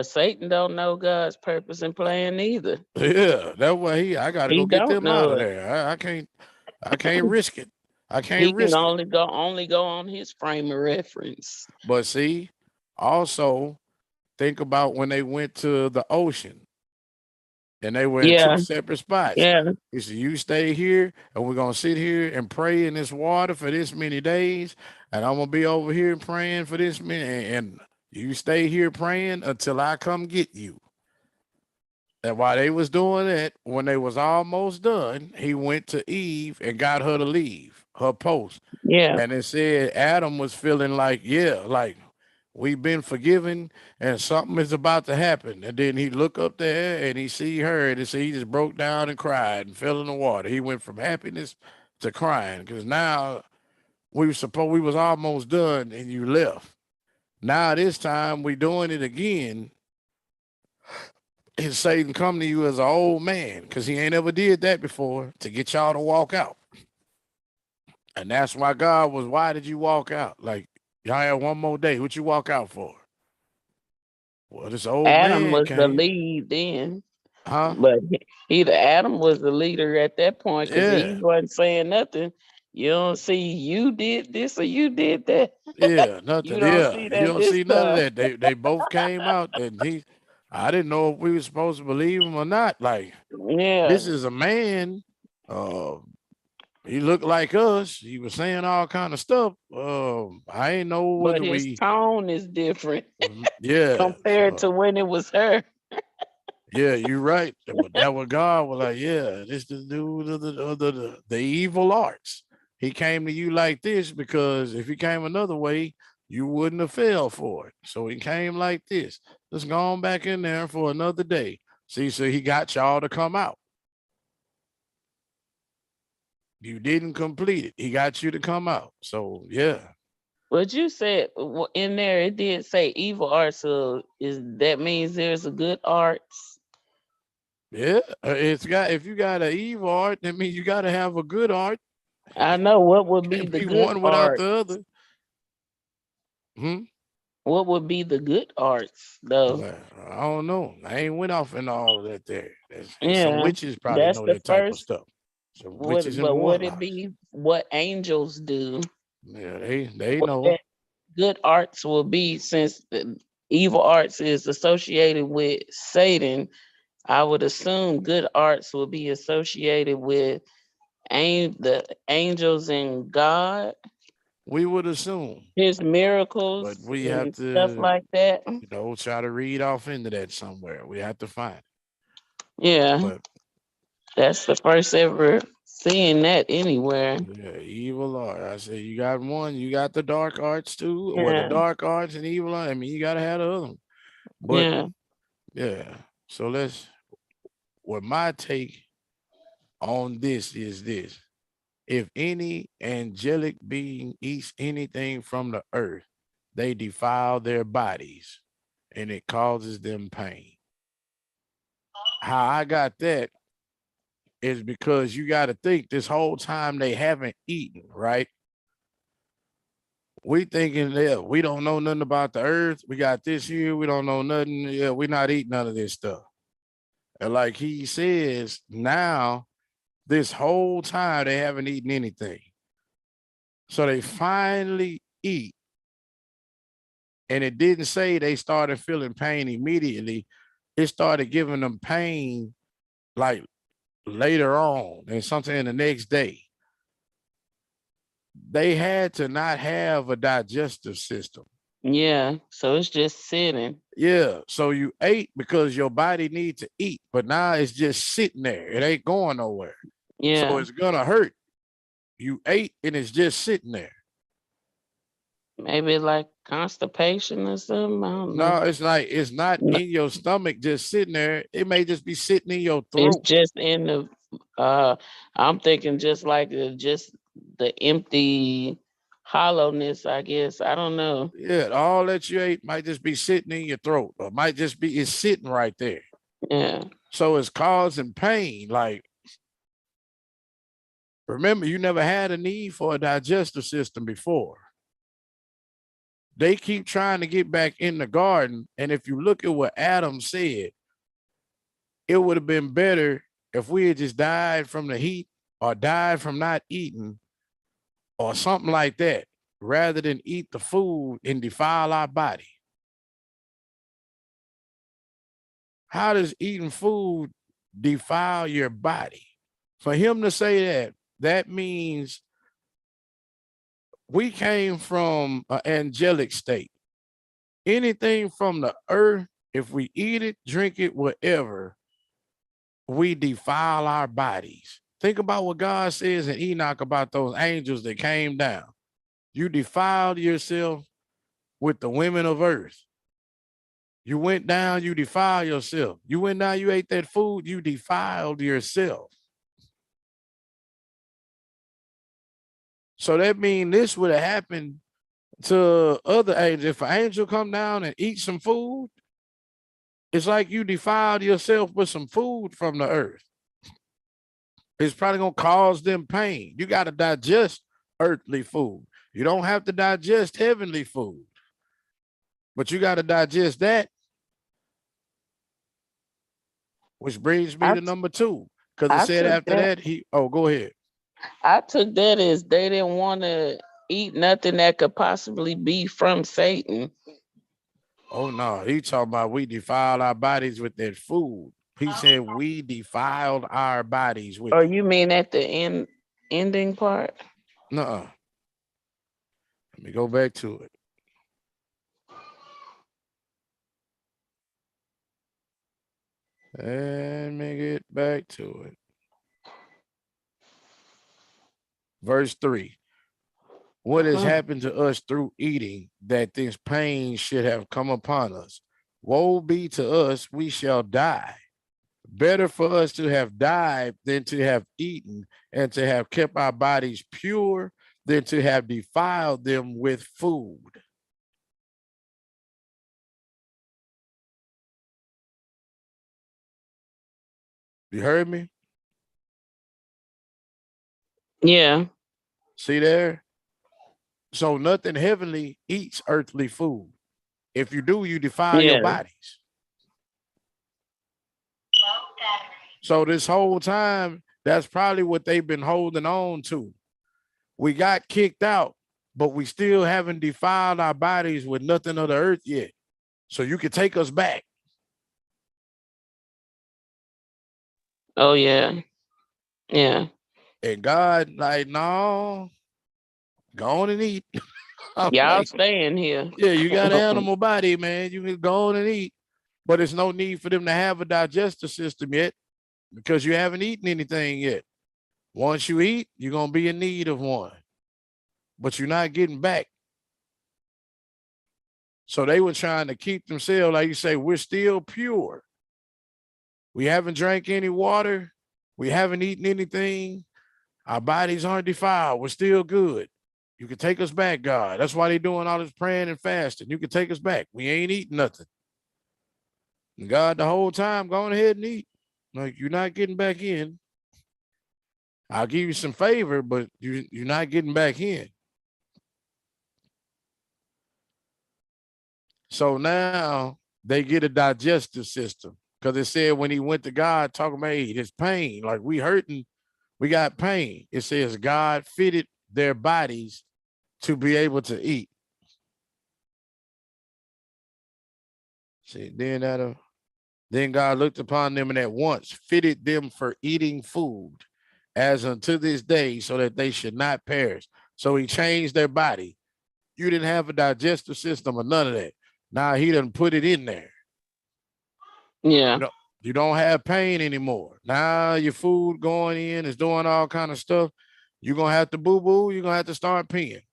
Satan don't know God's purpose and plan either. Yeah, that way I gotta He go get don't them out know of it. there. I can't risk it. I He can't can risk it. only go on his frame of reference. But see, also think about when they went to the ocean and they were in two Yeah, separate spots. yeah. He said, you stay here and we're gonna sit here and pray in this water for this many days, and I'm gonna be over here praying for this many, and you stay here praying until I come get you. And while they was doing that, when they was almost done, he went to Eve and got her to leave her post. Yeah, And it said Adam was feeling like, yeah, like we've been forgiven and something is about to happen. And then he looked up there and he see her and he just broke down and cried and fell in the water. He went from happiness to crying because now we was almost done and you left. Now this time we doing it again. And Satan come to you as an old man because he ain't ever did that before to get y'all to walk out. And that's why God was, why did you walk out? Like, y'all had one more day. What you walk out for? Well, this old Adam man was the came. lead then, Huh? but either Adam was the leader at that point because Yeah. Eve wasn't saying nothing. You don't see you did this or you did that. Yeah. You Nothing. don't Yeah. see You that don't this see none of time. that. They both came out and I didn't know if we were supposed to believe him or not. Like, this Yeah, is a man. Uh, he looked like us. He was saying all kind of stuff. I ain't know but whether his we, tone is different yeah. compared to when it was her. Yeah, you're right. But that was God was like, yeah, this the dude of the evil arts. He came to you like this because if he came another way, you wouldn't have fell for it. So he came like this. Let's go on back in there for another day. See, so he got y'all to come out. You didn't complete it. He got you to come out. So yeah. But you said in there it did say evil arts, so is that means there's a good arts? Yeah. It's got if you got an evil art, that means you gotta have a good art. I know what would be Can't the be good one without art. the other. Hmm? What would be the good arts though? Well, I don't know. I ain't went off in all of that there. And some Yeah, witches probably that's know the that type of first. stuff. Some witches Would and but would it warlocks. be what angels do? Yeah, they What know. that good arts will be since the evil arts is associated with Satan. I would assume good arts will be associated with the angels and God, We would assume, his but miracles we have and stuff to, like that. try to read off into that somewhere. We have to find it. Yeah, But that's the first ever seeing that anywhere. yeah, evil art. I say you got one, you got the dark arts too. Well, the Yeah, dark arts and evil art. I mean, you gotta have the other one. But yeah. yeah. So what my take on this is this. If any angelic being eats anything from the earth, they defile their bodies and it causes them pain. How I got that is because you got to think this whole time they haven't eaten, right? We thinking that we don't know nothing about the earth. We got this here. We don't know nothing. Yeah, we're not eating none of this stuff. And like he says, now this whole time they haven't eaten anything. So they finally eat. And it didn't say they started feeling pain immediately. It started giving them pain like later on and something the next day. they had to not have a digestive system. Yeah. So it's just sitting. Yeah. So you ate because your body needs to eat, but now it's just sitting there. It ain't going nowhere. So Yeah. it's gonna hurt. You ate and it's just sitting there. Maybe like constipation or something. I don't No, know. it's like it's not No, in your stomach just sitting there. It may just be sitting in your it's throat. just in the I'm thinking just like just the empty hollowness, I guess. I don't know. Yeah, all that you ate might just be sitting in your throat, or might just be it's sitting right there. Yeah. So it's causing pain. Like, remember, you never had a need for a digestive system before. They keep trying to get back in the garden. And if you look at what Adam said, it would have been better if we had just died from the heat or died from not eating or something like that, rather than eat the food and defile our body. How does eating food defile your body? For him to say that, that means we came from an angelic state. Anything from the earth, if we eat it, drink it, whatever, we defile our bodies. Think about what God says in Enoch about those angels that came down. You defiled yourself with the women of earth. You went down, you defiled yourself. You went down, you ate that food, you defiled yourself. So that means this would have happened to other angels. If an angel come down and eat some food, it's like you defiled yourself with some food from the earth. It's probably gonna cause them pain. You got to digest earthly food. You don't have to digest heavenly food, but you got to digest that, which brings me I to number two. Because it I said took after that that, go ahead. I took that as they didn't want to eat nothing that could possibly be from Satan. Oh no, he talking about we defiled our bodies with that food. He said we defiled our bodies with Or it. you mean at the ending part? Nuh-uh. Let me go back to it. Let me get back to it. Verse 3. What has happened to us through eating that this pain should have come upon us? Woe be to us, we shall die. Better for us to have died than to have eaten and to have kept our bodies pure than to have defiled them with food. You heard me? Yeah. See there? So nothing heavenly eats earthly food. If you do, you defile your Yeah. bodies. So this whole time, that's probably what they've been holding on to. We got kicked out, but we still haven't defiled our bodies with nothing of the earth yet. So you can take us back. Oh yeah. Yeah. And God, like, no, go on and eat. I'm Y'all like, staying here. yeah, you got an animal body, man. You can go on and eat. But there's no need for them to have a digestive system yet because you haven't eaten anything yet. Once you eat, you're going to be in need of one, but you're not getting back. So they were trying to keep themselves, like you say, we're still pure. We haven't drank any water. We haven't eaten anything. Our bodies aren't defiled. We're still good. You can take us back, God. That's why they're doing all this praying and fasting. You can take us back. We ain't eating nothing. And God, the whole time, go on ahead and eat. Like, you're not getting back in. I'll give you some favor, but you're not getting back in. So now they get a digestive system because it said when he went to God talking about his pain, like we hurting, we got pain. It says God fitted their bodies to be able to eat. See, then God looked upon them and at once fitted them for eating food as unto this day so that they should not perish. So he changed their body. You didn't have a digestive system or none of that. Now he done put it in there. Yeah. You don't have pain anymore. Now your food going in is doing all kind of stuff. You're gonna have to boo-boo, you're gonna have to start peeing.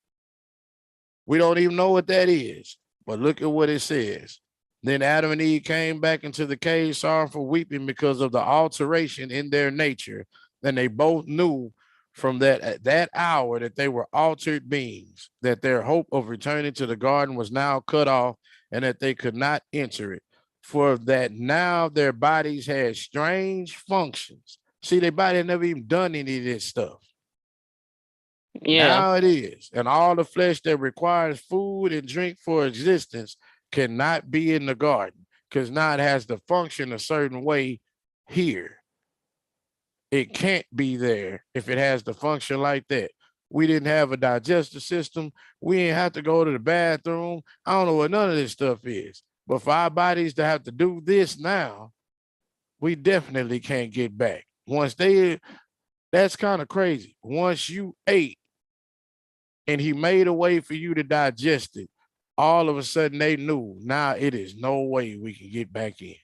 We don't even know what that is, but look at what it says. Then Adam and Eve came back into the cave, sorrowful weeping because of the alteration in their nature. And they both knew from that at that hour that they were altered beings, that their hope of returning to the garden was now cut off, and that they could not enter it. For that now their bodies had strange functions. See, their body had never even done any of this stuff. Yeah. Now it is. And all the flesh that requires food and drink for existence cannot be in the garden because now it has to function a certain way here. It can't be there if it has to function like that. We didn't have a digestive system. We didn't have to go to the bathroom. I don't know what none of this stuff is. But for our bodies to have to do this now, we definitely can't get back. That's kind of crazy. Once you ate, and he made a way for you to digest it, all of a sudden they knew now it is no way we can get back in.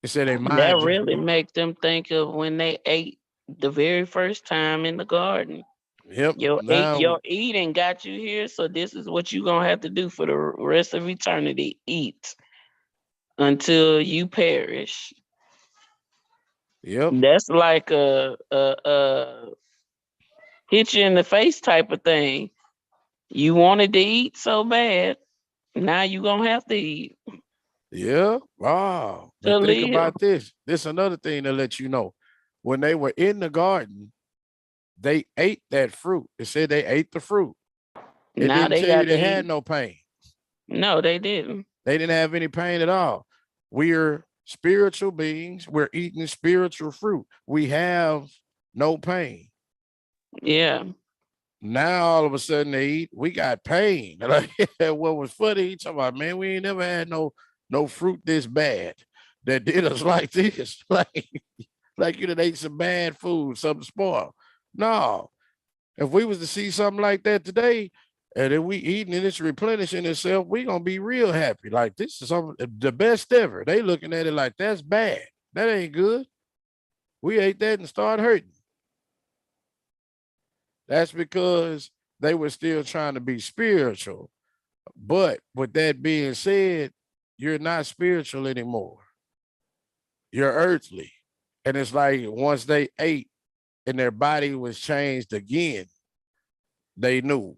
It said they That mind you. really make them think of when they ate the very first time in the garden. Yep. Your eating got you here, so this is what you're gonna have to do for the rest of eternity. Eat until you perish. Yep. That's like a hit you in the face type of thing. You wanted to eat so bad, now you gonna have to eat Yeah. Wow. to But think live. about this. This is another thing to let you know. When they were in the garden, they ate that fruit. It said they ate the fruit. It Now didn't they tell you got to they had eat. no pain. No, they didn't. They didn't have any pain at all. We're spiritual beings. We're eating spiritual fruit. We have no pain. Yeah. Now all of a sudden they eat, we got pain. Like what was funny, he talking about, man, we ain't never had no fruit this bad that did us like this. Like you done ate some bad food, something spoiled. No. If we was to see something like that today, and then we eating and it's replenishing itself, we gonna be real happy. Like this is the best ever. They looking at it like that's bad. That ain't good. We ate that and started hurting. That's because they were still trying to be spiritual. But with that being said, you're not spiritual anymore. You're earthly. And it's like once they ate and their body was changed again, they knew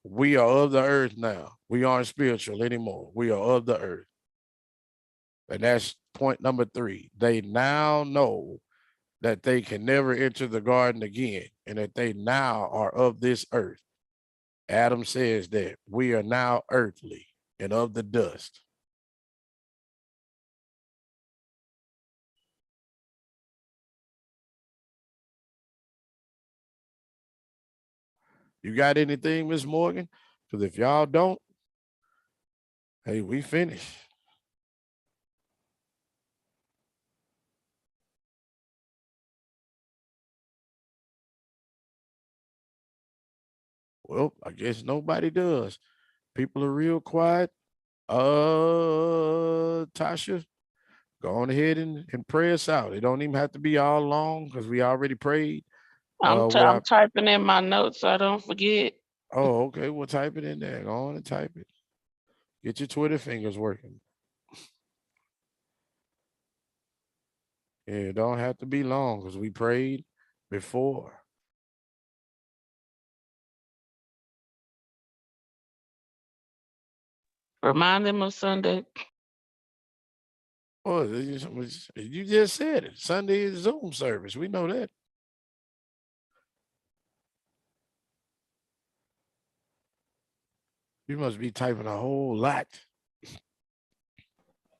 we are of the earth now. We aren't spiritual anymore. We are of the earth. And that's point number 3. They now know that they can never enter the garden again and that they now are of this earth. Adam says that we are now earthly and of the dust. You got anything, Miss Morgan? Because if y'all don't, hey, we finished. Well, I guess nobody does. People are real quiet. Tasha, go on ahead and pray us out. It don't even have to be all long because we already prayed. I'm typing in my notes so I don't forget. Oh, okay. We'll type it in there. Go on and type it. Get your Twitter fingers working. Yeah, it don't have to be long because we prayed before. Remind them of Sunday. Oh, you just said it. Sunday is Zoom service. We know that. You must be typing a whole lot.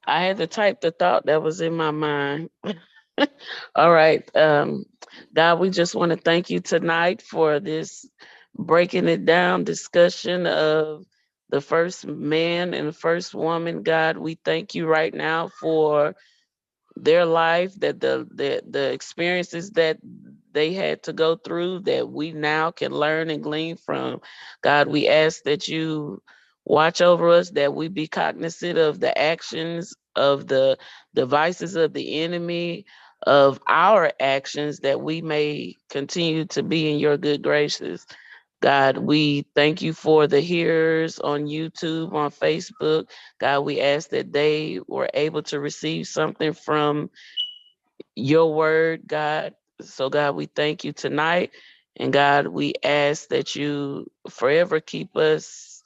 I had to type the thought that was in my mind. All right. God, we just want to thank you tonight for this breaking it down discussion of the first man and the first woman. God, we thank you right now for their life, that the experiences that they had to go through that we now can learn and glean from. God, we ask that you watch over us, that we be cognizant of the actions of the devices of the enemy, of our actions, that we may continue to be in your good graces. God, we thank you for the hearers on YouTube, on Facebook. God, we ask that they were able to receive something from your word, God. So, God, we thank you tonight. And God, we ask that you forever keep us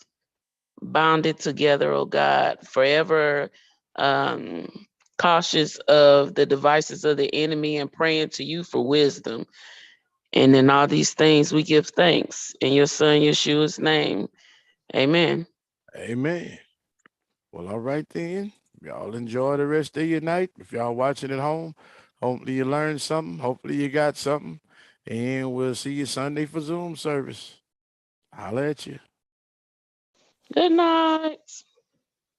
bounded together, oh God, forever um, cautious of the devices of the enemy and praying to you for wisdom. And in all these things, we give thanks in your son Yeshua's name. Amen. Amen. Well, all right then. Y'all enjoy the rest of your night. If y'all watching at home, hopefully you learned something. Hopefully you got something. And we'll see you Sunday for Zoom service. Holla at you. Good night.